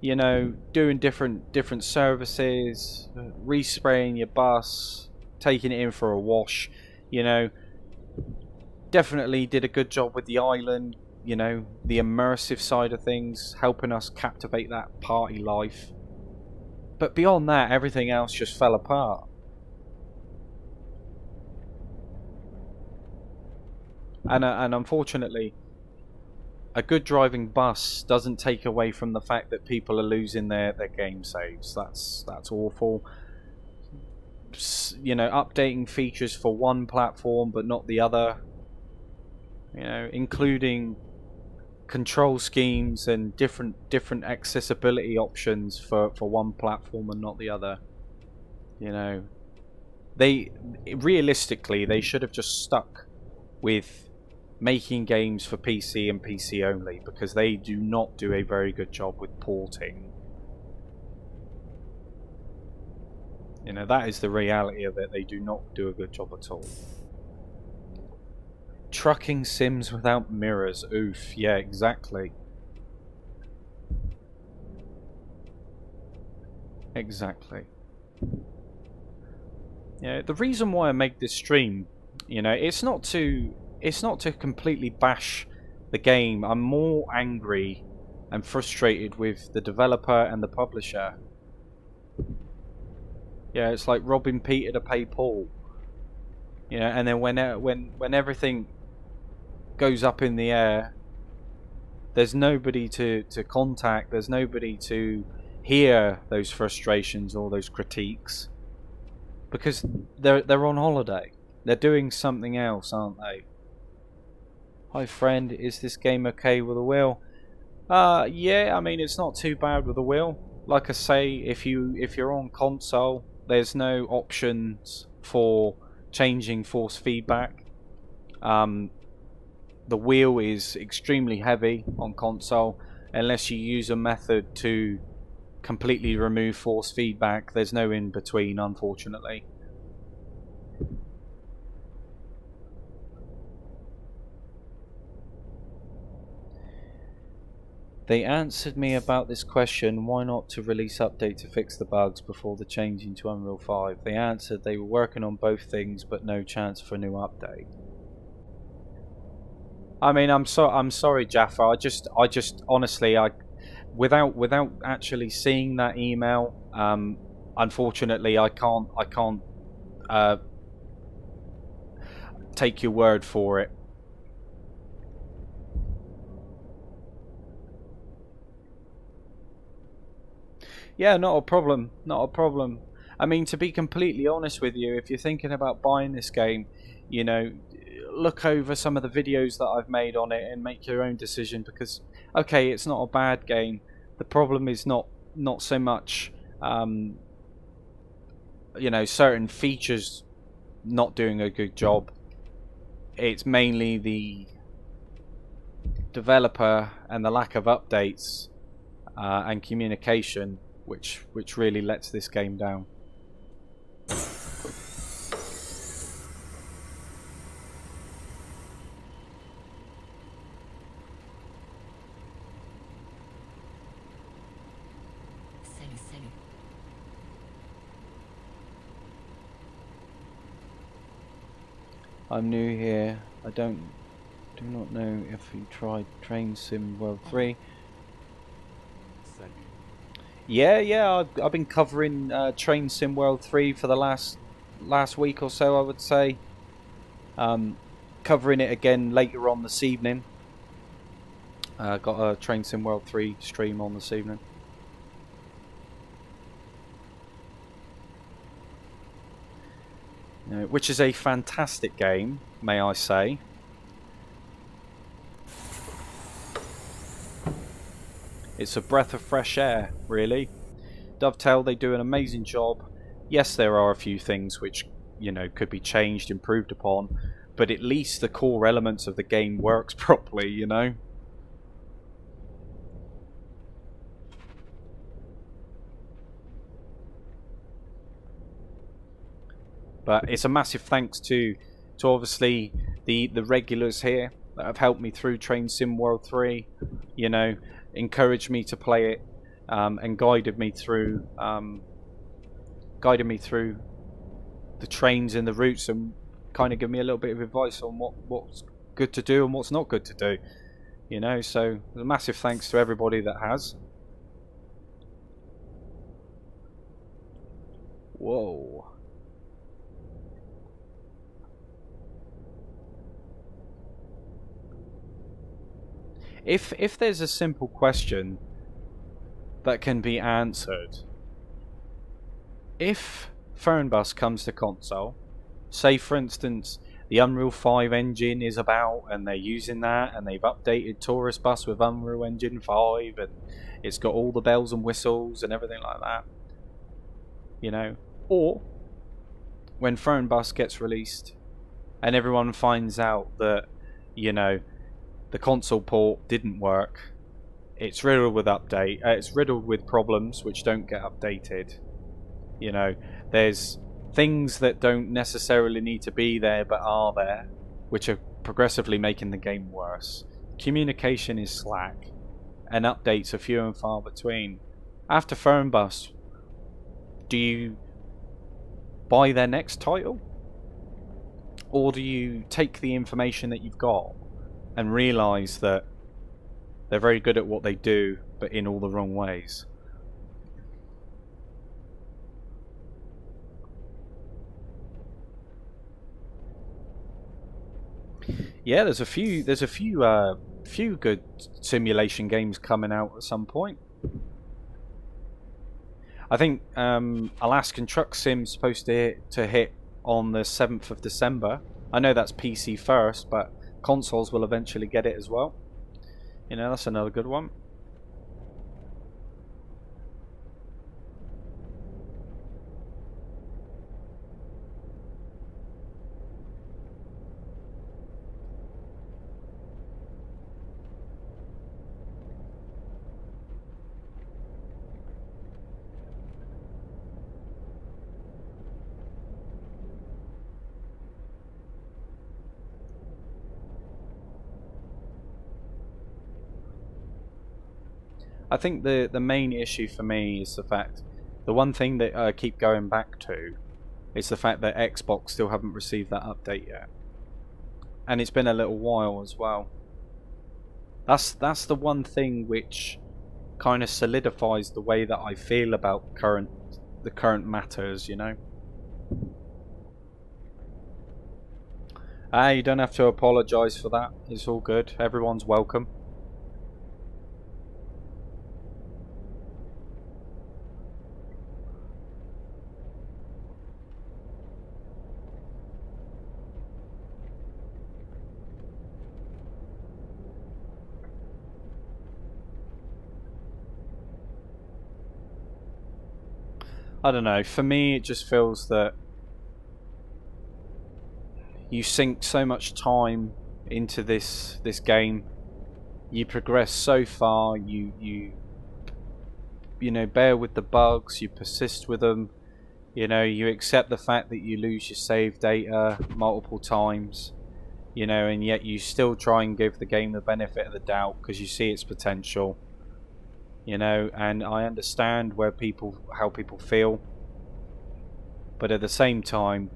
you know, doing different services, respraying your bus, taking it in for a wash, you know. Definitely did a good job with the island, you know, the immersive side of things, helping us captivate that party life. But beyond that, everything else just fell apart. And unfortunately, a good driving bus doesn't take away from the fact that people are losing their game saves. That's awful. You know, updating features for one platform but not the other. You know, including control schemes and different accessibility options for one platform and not the other. You know, they realistically they should have just stuck with making games for PC and PC only, because they do not do a very good job with porting. You know, that is the reality of it. They do not do a good job at all. Trucking sims without mirrors. Oof, yeah, exactly. Exactly. Yeah, the reason why I make this stream, you know, it's not to completely bash the game. I'm more angry and frustrated with the developer and the publisher. Yeah, it's like robbing Peter to pay Paul. You know, and then when everything goes up in the air, there's nobody to contact. There's nobody to hear those frustrations or those critiques, because they're on holiday. They're doing something else, aren't they? Hi friend, is this game okay with a wheel? Yeah, I mean it's not too bad with a wheel. Like I say, if you're on console, there's no options for changing force feedback. The wheel is extremely heavy on console. Unless you use a method to completely remove force feedback, there's no in between, unfortunately. They answered me about this question, why not to release update to fix the bugs before the change into Unreal 5. They answered they were working on both things but no chance for a new update. I mean, I'm sorry, Jaffa. I just honestly, without actually seeing that email, unfortunately I can't take your word for it. Yeah, not a problem. Not a problem. I mean, to be completely honest with you, if you're thinking about buying this game, you know, look over some of the videos that I've made on it and make your own decision, because, okay, it's not a bad game. The problem is not so much, you know, certain features not doing a good job. It's mainly the developer and the lack of updates and communication which really lets this game down. I'm new here. I do not know if you tried Train Sim World 3. Yeah, I've been covering Train Sim World 3 for the last week or so, I would say. covering it again later on this evening. Got a Train Sim World 3 stream on this evening. Which is a fantastic game, may I say. It's a breath of fresh air, really. Dovetail, they do an amazing job. Yes, there are a few things which, you know, could be changed, improved upon, but at least the core elements of the game works properly, you know. But it's a massive thanks to obviously the regulars here that have helped me through Train Sim World 3, you know, encouraged me to play it, and guided me through the trains and the routes, and kind of give me a little bit of advice on what's good to do and what's not good to do, you know. So a massive thanks to everybody that has. Whoa. If there's a simple question that can be answered, if Fernbus comes to console, say for instance the Unreal 5 engine is about and they're using that and they've updated Tourist Bus with Unreal Engine 5 and it's got all the bells and whistles and everything like that, you know, or when Fernbus gets released and everyone finds out that, you know, the console port didn't work, it's riddled with problems which don't get updated. You know, there's things that don't necessarily need to be there but are there, which are progressively making the game worse. Communication is slack, and updates are few and far between. After Fernbus, do you buy their next title? Or do you take the information that you've got and realise that they're very good at what they do, but in all the wrong ways? Yeah, there's a few good simulation games coming out at some point. I think Alaskan Truck Sim's supposed to hit on the 7th of December. I know that's PC first, but consoles will eventually get it as well. You know, that's another good one. I think the main issue for me is the one thing that I keep going back to is the fact that Xbox still haven't received that update yet, and it's been a little while as well. That's the one thing which kind of solidifies the way that I feel about the current matters, you know. You don't have to apologise for that. It's all good. Everyone's welcome. I don't know, for me it just feels that you sink so much time into this game, you progress so far, you know, bear with the bugs, you persist with them, you know, you accept the fact that you lose your save data multiple times, you know, and yet you still try and give the game the benefit of the doubt because you see its potential. You know, and I understand how people feel, but at the same time,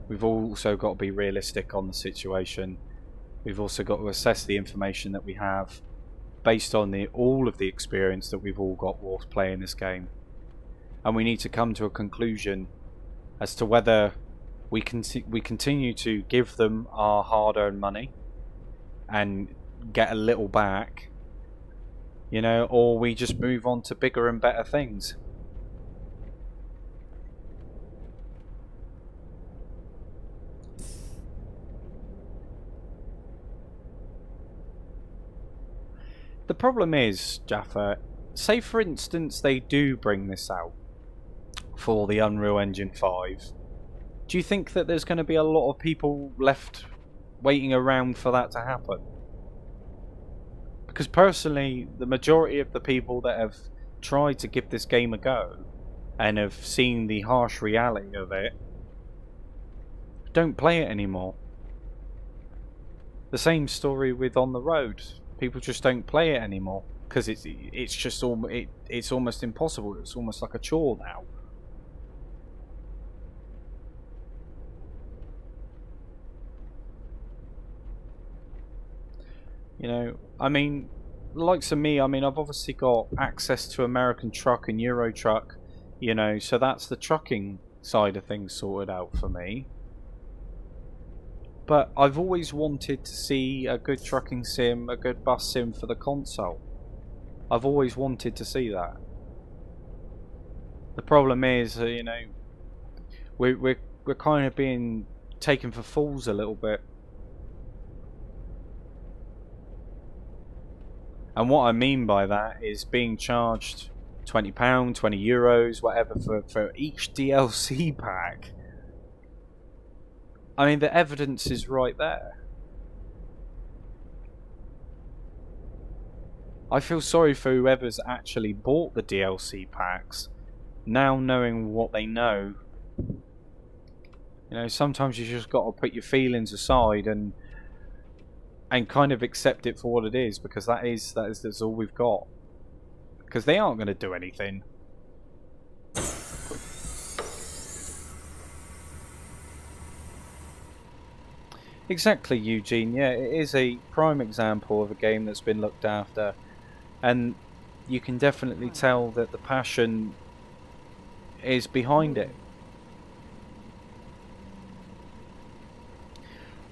we've also got to be realistic on the situation. We've also got to assess the information that we have based on all of the experience that we've all got whilst playing this game, and we need to come to a conclusion as to whether we continue to give them our hard-earned money and get a little back, you know, or we just move on to bigger and better things. The problem is, Jaffa, say for instance they do bring this out for the Unreal Engine 5. Do you think that there's going to be a lot of people left waiting around for that to happen? Because personally, the majority of the people that have tried to give this game a go and have seen the harsh reality of it don't play it anymore. The same story with On the Road. People just don't play it anymore because it's almost impossible. It's almost like a chore now. You know, I mean, likes of me, I mean, I've obviously got access to American Truck and Euro Truck, you know, so that's the trucking side of things sorted out for me. But I've always wanted to see a good trucking sim, a good bus sim for the console. I've always wanted to see that. The problem is, you know, we're kind of being taken for fools a little bit. And what I mean by that is being charged £20, €20, whatever, for each DLC pack. I mean, the evidence is right there. I feel sorry for whoever's actually bought the DLC packs, now knowing what they know. You know, sometimes you just got to put your feelings aside and kind of accept it for what it is, because that's all we've got. Because they aren't going to do anything. Exactly, Eugene. Yeah, it is a prime example of a game that's been looked after, and you can definitely tell that the passion is behind it.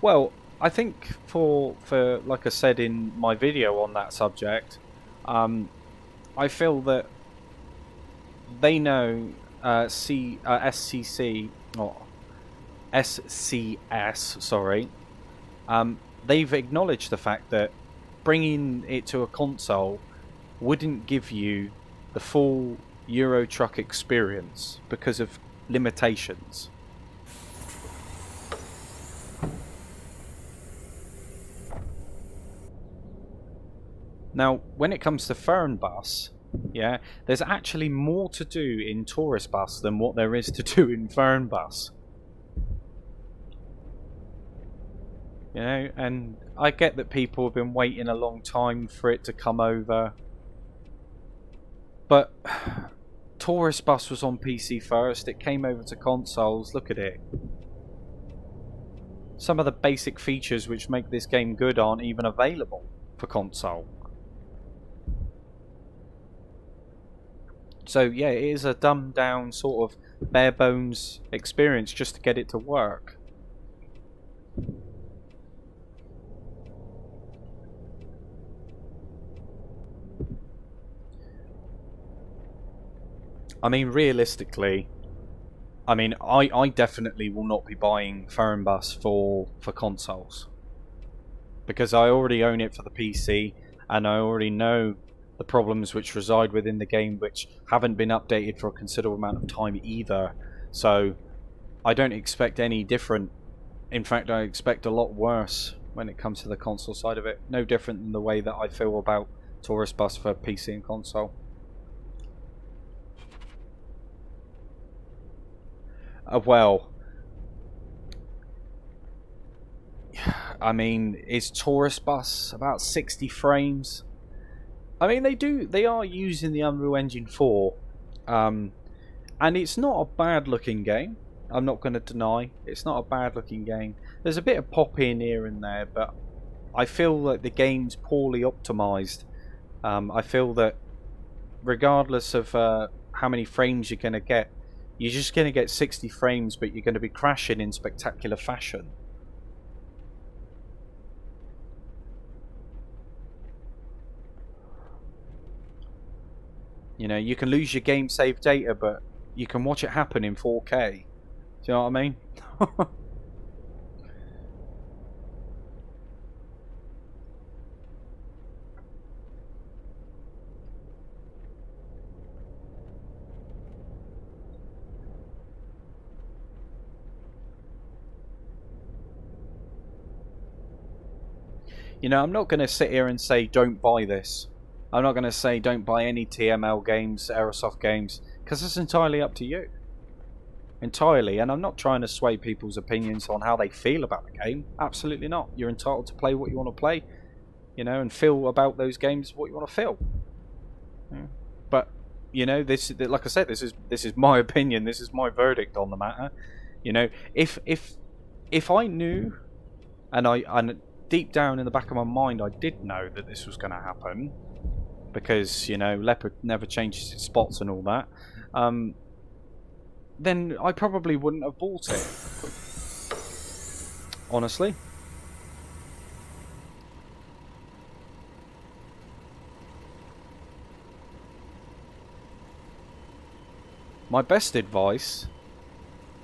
Well, I think for like I said in my video on that subject, I feel that they know SCC or SCS, sorry. They've acknowledged the fact that bringing it to a console wouldn't give you the full Euro Truck experience because of limitations. Now, when it comes to Fernbus, yeah, there's actually more to do in Tourist Bus than what there is to do in Fernbus. You know, and I get that people have been waiting a long time for it to come over. But Tourist Bus was on PC first, it came over to consoles, look at it. Some of the basic features which make this game good aren't even available for console. So yeah, it is a dumbed down sort of bare bones experience just to get it to work. I mean, realistically, I mean, I definitely will not be buying Fernbus for consoles. Because I already own it for the PC, and I already know the problems which reside within the game, which haven't been updated for a considerable amount of time either. So, I don't expect any different. In fact, I expect a lot worse when it comes to the console side of it. No different than the way that I feel about Tourist Bus for PC and console. Well, I mean, is Tourist Bus about 60 frames? I mean, they are using the Unreal Engine 4, and it's not a bad looking game. I'm not going to deny it's not a bad looking game. There's a bit of pop in here and there, but I feel like the game's poorly optimized. I feel that regardless of how many frames you're going to get, you're just going to get 60 frames, but you're going to be crashing in spectacular fashion. You know, you can lose your game save data, but you can watch it happen in 4K. Do you know what I mean? You know, I'm not going to sit here and say don't buy this. I'm not going to say don't buy any TML games, Aerosoft games, because it's entirely up to you. Entirely, and I'm not trying to sway people's opinions on how they feel about the game. Absolutely not. You're entitled to play what you want to play, you know, and feel about those games what you want to feel. Yeah. But you know, this, like I said, this is my opinion. This is my verdict on the matter. You know, if I knew, and deep down in the back of my mind, I did know that this was going to happen, because you know, Leopard never changes its spots and all that. Then I probably wouldn't have bought it. Honestly. My best advice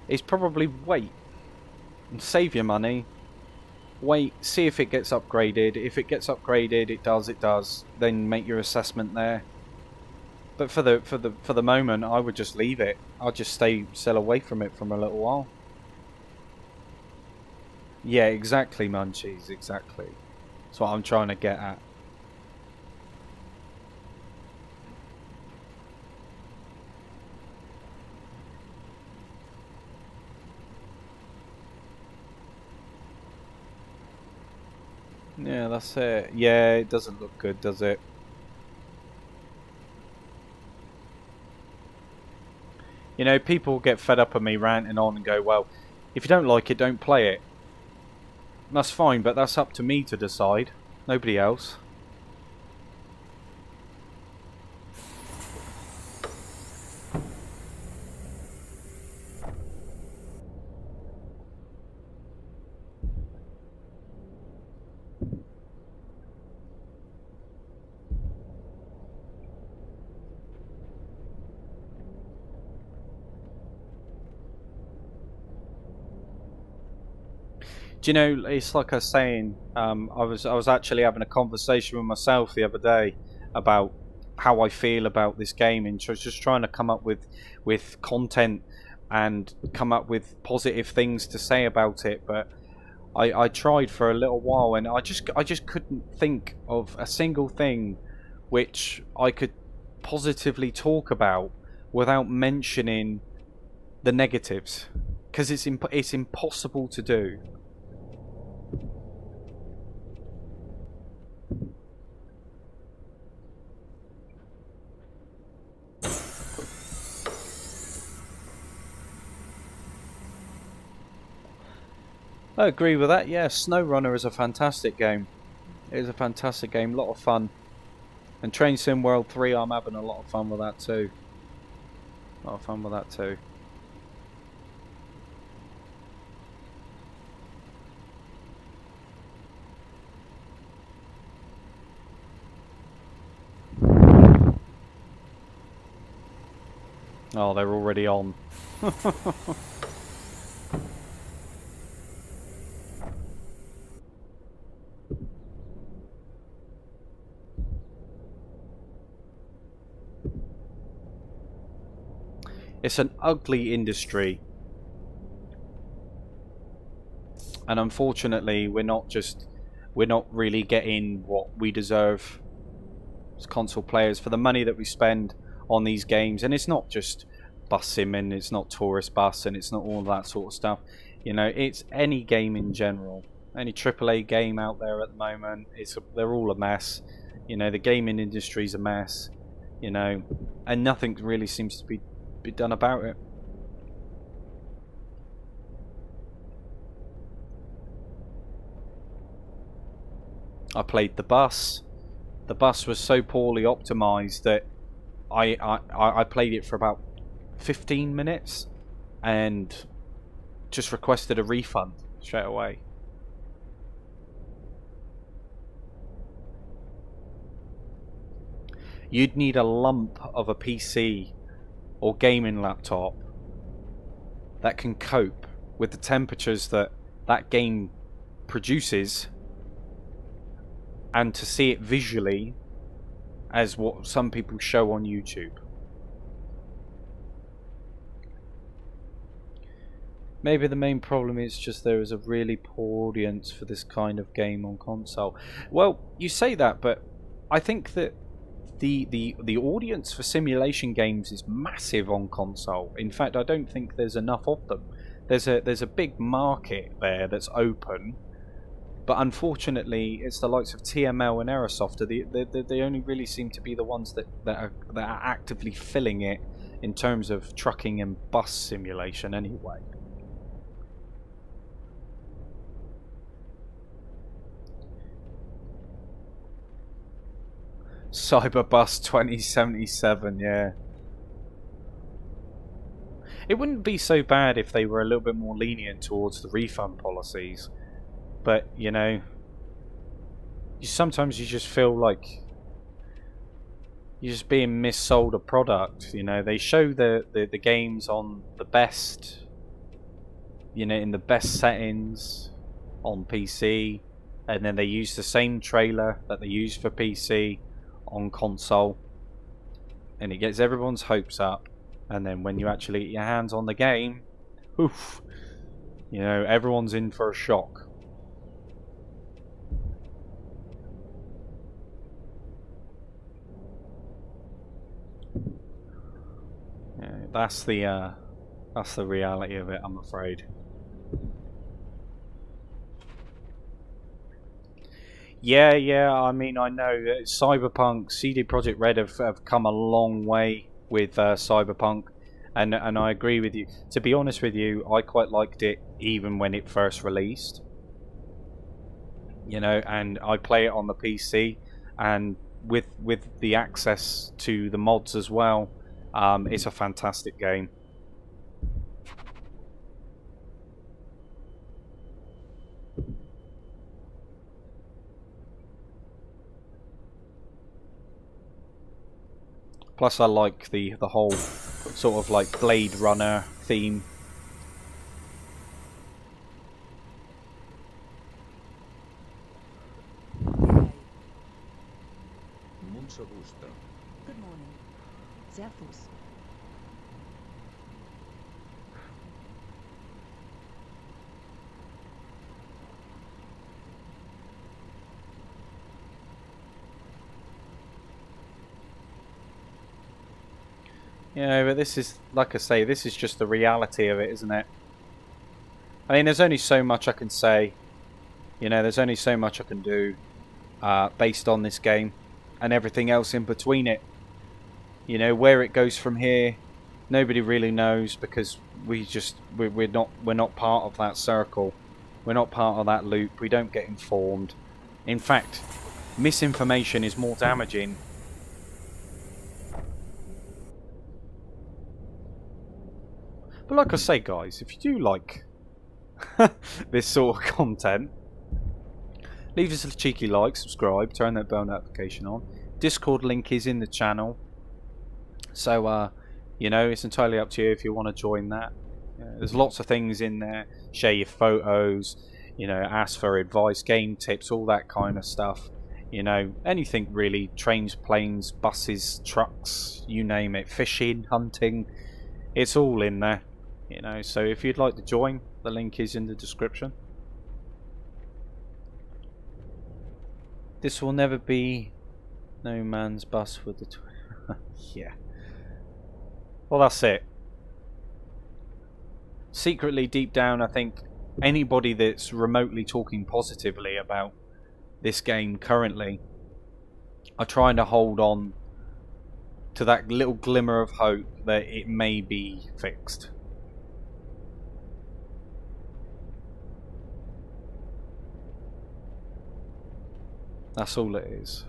is probably wait and save your money. Wait, see if it gets upgraded. If it gets upgraded, it does. Then make your assessment there. But for the moment, I would just leave it. I'll just sell away from it for a little while. Yeah, exactly, Munchies, exactly. That's what I'm trying to get at. Yeah, that's it. Yeah, it doesn't look good, does it? You know, people get fed up of me ranting on and go, well, if you don't like it, don't play it. That's fine, but that's up to me to decide. Nobody else. Do you know, it's like I was saying, I was actually having a conversation with myself the other day about how I feel about this game, and just trying to come up with content and come up with positive things to say about it. But I tried for a little while, and I just couldn't think of a single thing which I could positively talk about without mentioning the negatives, because it's impossible to do. I agree with that. Yeah, SnowRunner is a fantastic game. It is a fantastic game, a lot of fun. And Train Sim World 3, I'm having a lot of fun with that too. A lot of fun with that too. Oh, they're already on. It's an ugly industry, and unfortunately we're not really getting what we deserve as console players for the money that we spend on these games. And it's not just bus simming, it's not tourist bus, and it's not all that sort of stuff. You know, it's any game in general, any AAA game out there at the moment. They're all a mess. You know, the gaming industry's a mess. You know, and nothing really seems to be done about it. I played the bus. The bus was so poorly optimized that I played it for about 15 minutes, and just requested a refund straight away. You'd need a lump of a PC or gaming laptop that can cope with the temperatures that that game produces, and to see it visually as what some people show on YouTube. Maybe the main problem is just there is a really poor audience for this kind of game on console. Well, you say that, but I think that the audience for simulation games is massive on console. In fact, I don't think there's enough of them. There's a big market there that's open, but unfortunately, it's the likes of TML and Aerosoft. They only really seem to be the ones that are actively filling it in terms of trucking and bus simulation anyway. Cyberbus 2077, yeah. It wouldn't be so bad if they were a little bit more lenient towards the refund policies. But, you know, sometimes you just feel like you're just being missold a product. You know, they show the games on the best, you know, in the best settings on PC, and then they use the same trailer that they use for PC on console, and it gets everyone's hopes up, and then when you actually get your hands on the game, oof, you know, everyone's in for a shock. Yeah, that's the reality of it, I'm afraid. Yeah, I mean, I know Cyberpunk, CD Projekt Red have come a long way with Cyberpunk, and I agree with you. To be honest with you, I quite liked it even when it first released. You know, and I play it on the PC, and with the access to the mods as well, it's a fantastic game. Plus, I like the whole sort of like Blade Runner theme. Mucho gusto. Good morning. Servus. Yeah, but this is, like I say, this is just the reality of it, isn't it? I mean, there's only so much I can say. You know, there's only so much I can do based on this game and everything else in between it. You know, where it goes from here, nobody really knows, because we're not part of that circle. We're not part of that loop. We don't get informed. In fact, misinformation is more damaging. But like I say, guys, if you do like this sort of content, leave us a cheeky like, subscribe, turn that bell notification on. Discord link is in the channel, so you know, it's entirely up to you if you want to join that. There's lots of things in there. Share your photos, you know, ask for advice, game tips, all that kind of stuff. You know, anything really. Trains, planes, buses, trucks, you name it. Fishing, hunting, it's all in there. You know, so if you'd like to join, the link is in the description. This will never be no man's bus with the yeah. Well, that's it. Secretly, deep down, I think anybody that's remotely talking positively about this game currently are trying to hold on to that little glimmer of hope that it may be fixed. That's all it is.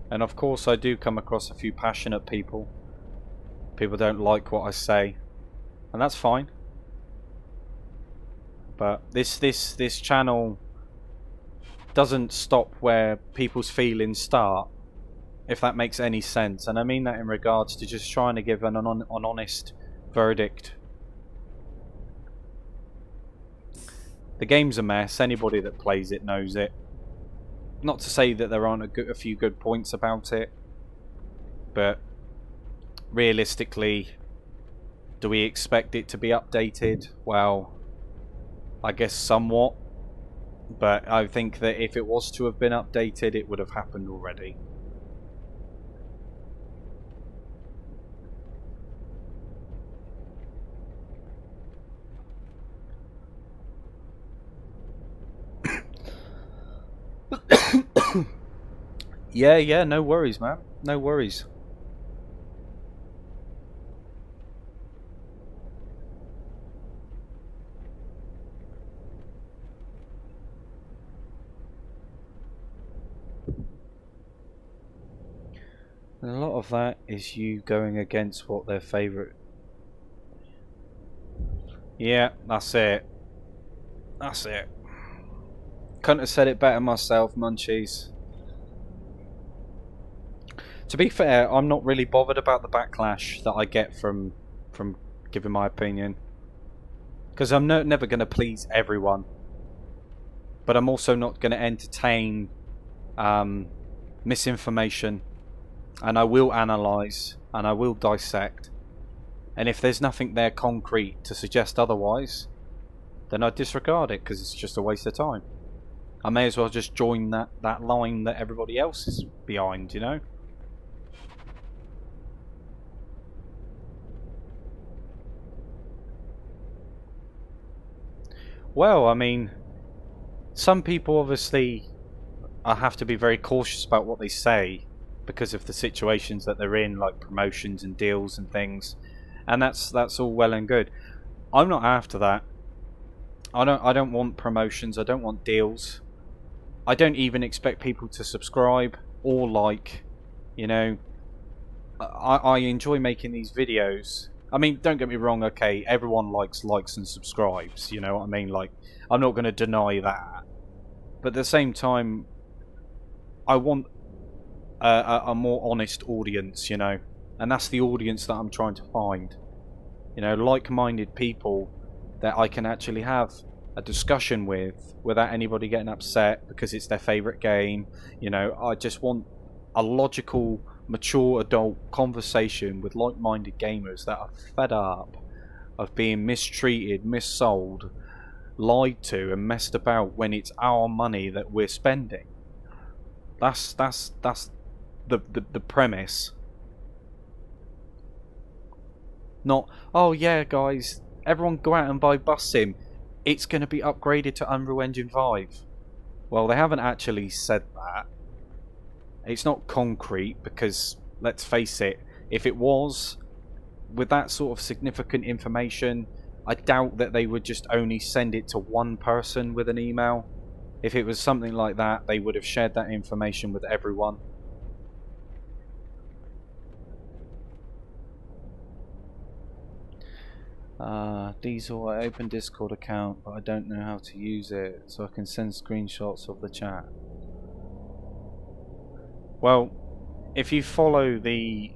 And of course I do come across a few passionate people People don't like what I say, and that's fine. But this channel doesn't stop where people's feelings start, if that makes any sense. And I mean that in regards to just trying to give an honest verdict. The game's a mess. Anybody that plays it knows it. Not to say that there aren't a few good points about it, but realistically, do we expect it to be updated? Well, I guess somewhat. But I think that if it was to have been updated, it would have happened already. Yeah, no worries, man. No worries. And a lot of that is you going against what their favourite... Yeah, that's it. That's it. Couldn't have said it better myself, Munchies. To be fair, I'm not really bothered about the backlash that I get from giving my opinion. Because I'm never going to please everyone. But I'm also not going to entertain misinformation. And I will analyse, and I will dissect. And if there's nothing there concrete to suggest otherwise, then I disregard it, because it's just a waste of time. I may as well just join that line that everybody else is behind, you know? Well, I mean, some people obviously have to be very cautious about what they say because of the situations that they're in, like promotions and deals and things, and that's all well and good. I'm not after that. I don't want promotions. I don't want deals. I don't even expect people to subscribe or like. You know, I enjoy making these videos. I mean, don't get me wrong, okay, everyone likes and subscribes, you know what I mean? Like, I'm not going to deny that. But at the same time, I want a more honest audience, you know? And that's the audience that I'm trying to find. You know, like-minded people that I can actually have a discussion with without anybody getting upset because it's their favourite game. You know, I just want a logical, mature adult conversation with like-minded gamers that are fed up of being mistreated, missold, lied to and messed about when it's our money that we're spending. That's the premise. Not, oh yeah guys, everyone go out and buy Bus Sim. It's going to be upgraded to Unreal Engine 5. Well, they haven't actually said that. It's not concrete because, let's face it, if it was, with that sort of significant information, I doubt that they would just only send it to one person with an email. If it was something like that, they would have shared that information with everyone. Diesel, I opened Discord account, but I don't know how to use it, so I can send screenshots of the chat. Well, if you follow the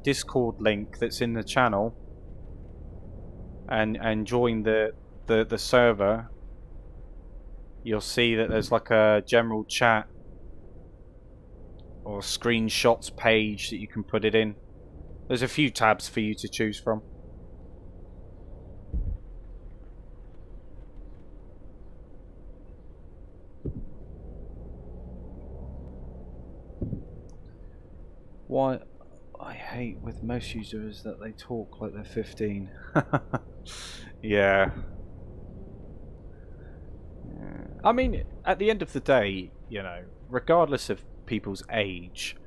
Discord link that's in the channel and join the server, you'll see that there's like a general chat or screenshots page that you can put it in. There's a few tabs for you to choose from. Why I hate with most users that they talk like they're 15. Yeah. I mean, at the end of the day, you know, regardless of people's age,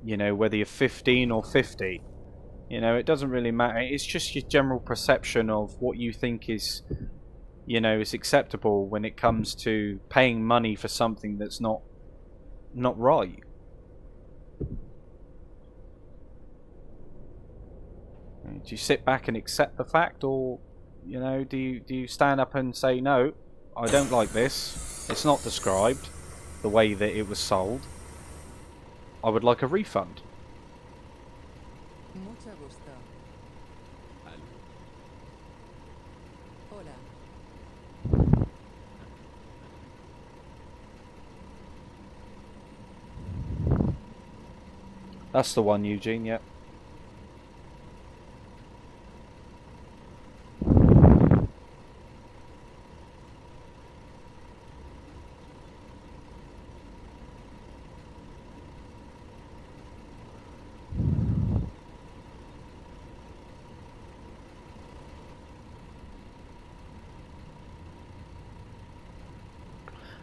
you know, whether you're 15 or 50, you know, it doesn't really matter. It's just your general perception of what you think is, you know, is acceptable when it comes to paying money for something that's not right. Do you sit back and accept the fact, or do you stand up and say, no, I don't like this. It's not described the way that it was sold. I would like a refund. Mucho gusto. Hola. That's the one, Eugene. Yep.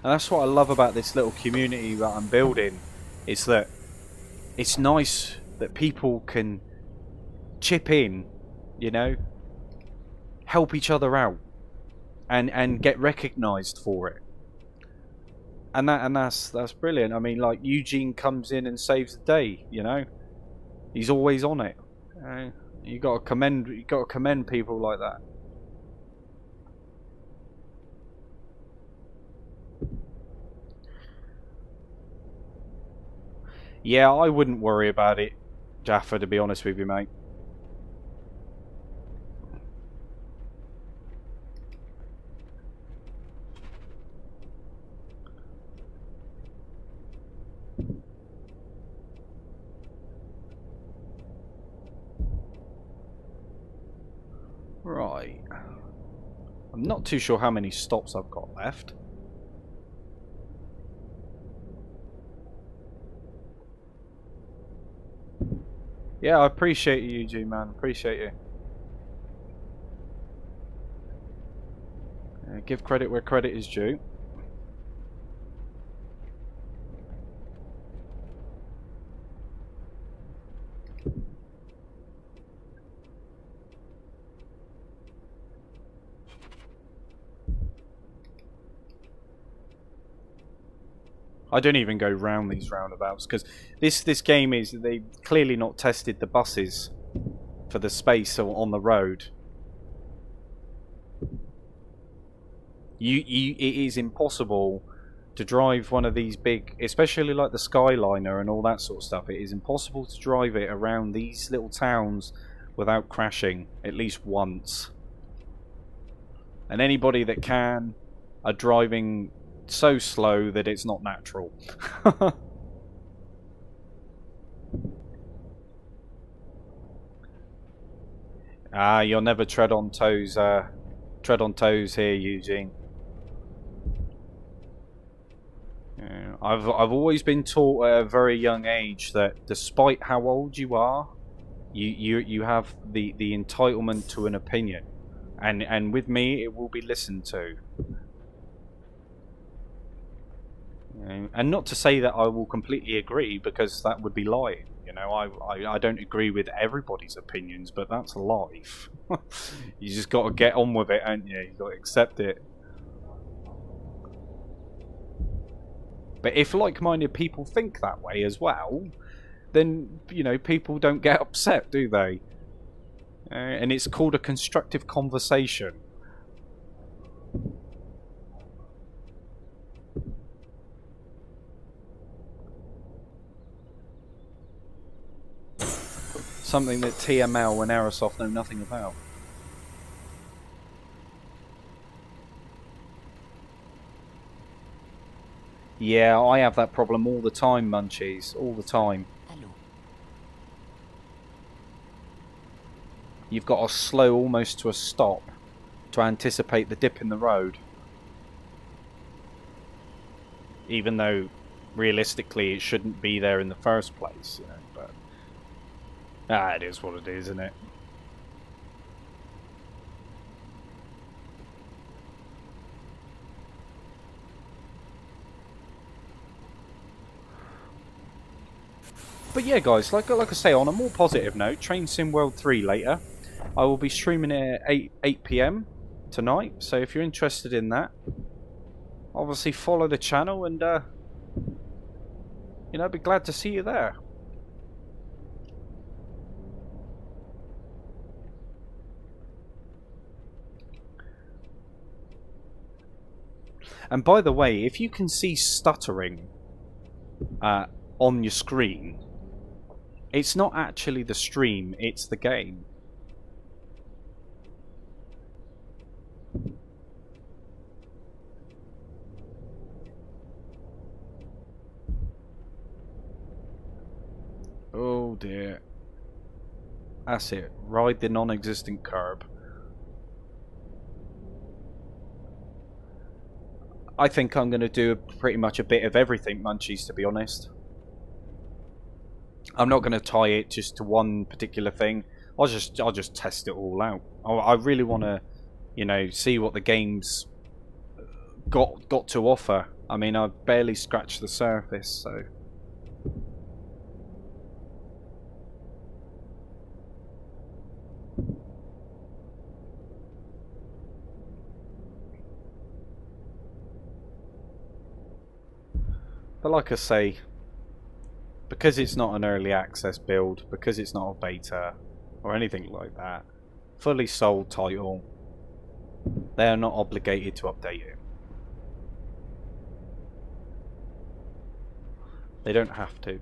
And that's what I love about this little community that I'm building, is that it's nice that people can chip in, help each other out, and get recognised for it. And that's brilliant. I mean, like, Eugene comes in and saves the day. He's always on it. You got to commend people like that. Yeah, I wouldn't worry about it, Jaffa, to be honest with you, mate. Right. I'm not too sure how many stops I've got left. Yeah, I appreciate you, Eugene, man. Appreciate you. Give credit where credit is due. I don't even go round these roundabouts because this game they've clearly not tested the buses for the space on the road. It is impossible to drive one of these big, especially like the Skyliner and all that sort of stuff. It is impossible to drive it around these little towns without crashing at least once. And anybody that can are driving so slow that it's not natural. You'll never tread on toes here, Eugene. I've always been taught at a very young age that despite how old you are, you have the entitlement to an opinion, and with me it will be listened to. And not to say that I will completely agree, because that would be lying. I don't agree with everybody's opinions, but that's life. You just got to get on with it, haven't you? You got to accept it. But if like-minded people think that way as well, then people don't get upset, do they? And it's called a constructive conversation. Something that TML and Aerosoft know nothing about. Yeah, I have that problem all the time, Munchies. All the time. Hello. You've got to slow almost to a stop to anticipate the dip in the road. Even though, realistically, it shouldn't be there in the first place, but... it is what it is, isn't it? But yeah, guys, like I say, on a more positive note, Train Sim World 3 later. I will be streaming it at 8 PM tonight, so if you're interested in that, obviously follow the channel and, I'd be glad to see you there. And by the way, if you can see stuttering on your screen, it's not actually the stream, it's the game. Oh dear. That's it. Ride the non-existent curb. I think I'm going to do pretty much a bit of everything, Munchies, to be honest. I'm not going to tie it just to one particular thing. I'll just test it all out. I really want to, you know, see what the game's got to offer. I mean, I've barely scratched the surface, so. But like I say, because it's not an early access build, because it's not a beta or anything like that, fully sold title, they are not obligated to update it. They don't have to.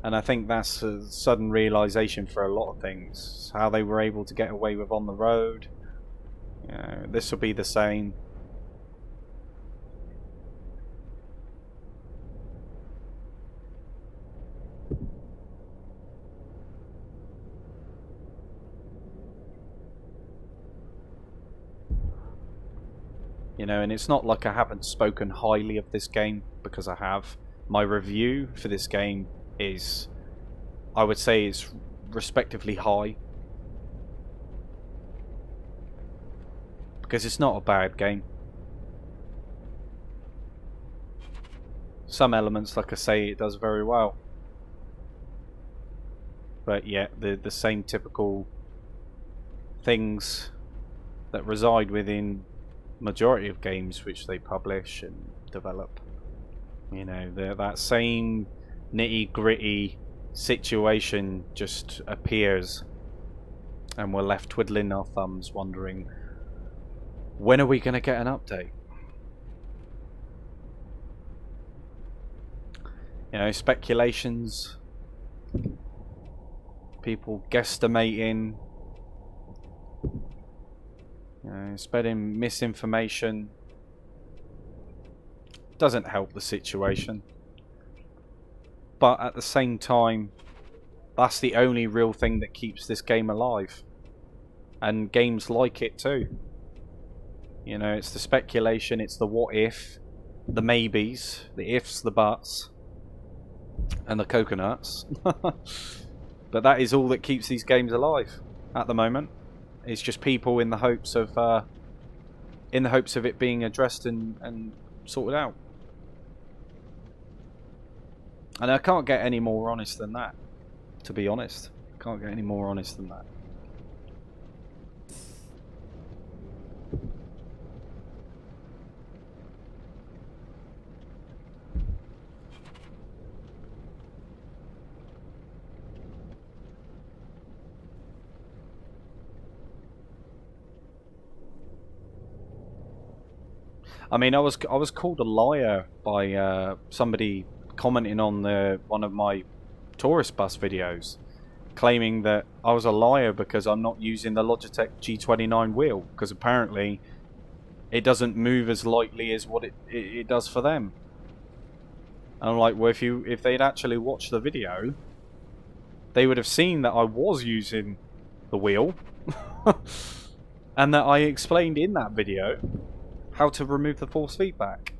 And I think that's a sudden realization for a lot of things. How they were able to get away with On the Road. You know, this will be the same. You know, and it's not like I haven't spoken highly of this game, because I have. My review for this game is, I would say, is respectively high. Because it's not a bad game. Some elements, like I say, it does very well. But yeah, the same typical things that reside within majority of games which they publish and develop. You know, that same nitty-gritty situation just appears, and we're left twiddling our thumbs wondering, when are we going to get an update? You know, speculations, people guesstimating, you know, spreading misinformation doesn't help the situation. But at the same time, that's the only real thing that keeps this game alive. And games like it too. You know, it's the speculation, it's the what if, the maybes, the ifs, the buts, and the coconuts. But that is all that keeps these games alive at the moment. It's just people in the hopes of it being addressed and sorted out. And I can't get any more honest than that, to be honest. Can't get any more honest than that. I mean, I was called a liar by somebody commenting on one of my tourist bus videos, claiming that I was a liar because I'm not using the Logitech G29 wheel, because apparently it doesn't move as lightly as what it does for them. And I'm like, well, if they'd actually watched the video, they would have seen that I was using the wheel, and that I explained in that video how to remove the force feedback.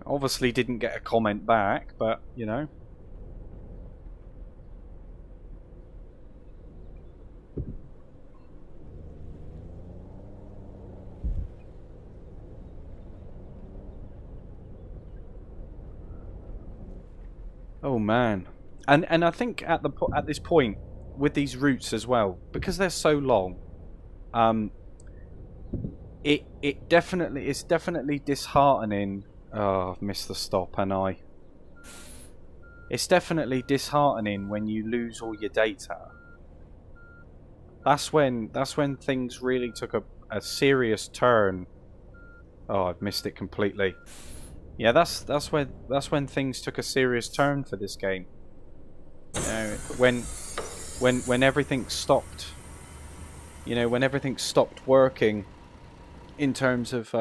Obviously didn't get a comment back, but you know. Oh man. And I think at this point with these routes as well, because they're so long, it's definitely disheartening. Oh, I've missed the stop, and it's definitely disheartening when you lose all your data That's when things really took a serious turn. Oh, I've missed it completely. Yeah, that's when things took a serious turn for this game. You know, when everything stopped. You know, when everything stopped working in terms of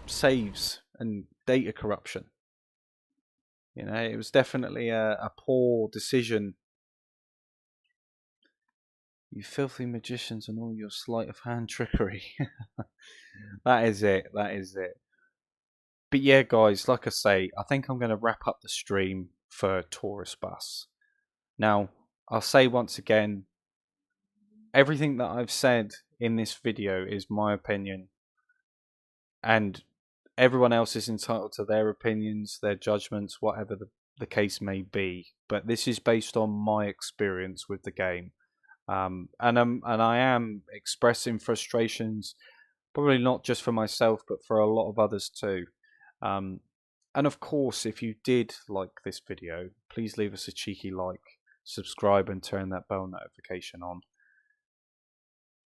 saves and data corruption. You know, it was definitely a poor decision. You filthy magicians and all your sleight of hand trickery. That is it. That is it. But yeah, guys, like I say, I think I'm going to wrap up the stream for Tourist Bus. Now, I'll say once again, everything that I've said in this video is my opinion, and everyone else is entitled to their opinions, their judgments, whatever the case may be. But this is based on my experience with the game. And I am expressing frustrations, probably not just for myself, but for a lot of others too. Um, and of course, if you did like this video, please leave us a cheeky like, subscribe, and turn that bell notification on.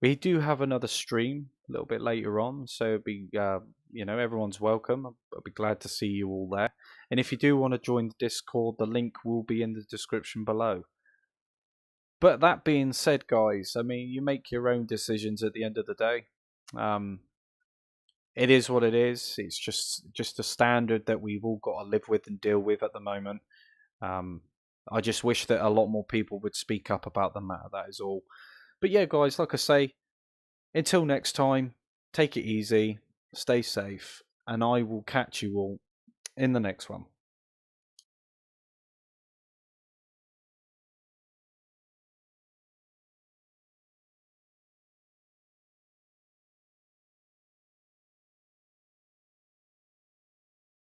We do have another stream a little bit later on, so it'll be everyone's welcome. I'll be glad to see you all there. And if you do want to join the Discord, the link will be in the description below. But that being said, guys, I mean, you make your own decisions at the end of the day. It is what it is. It's just a standard that we've all got to live with and deal with at the moment. I just wish that a lot more people would speak up about the matter, that is all. But yeah, guys, like I say, until next time, take it easy, stay safe, and I will catch you all in the next one.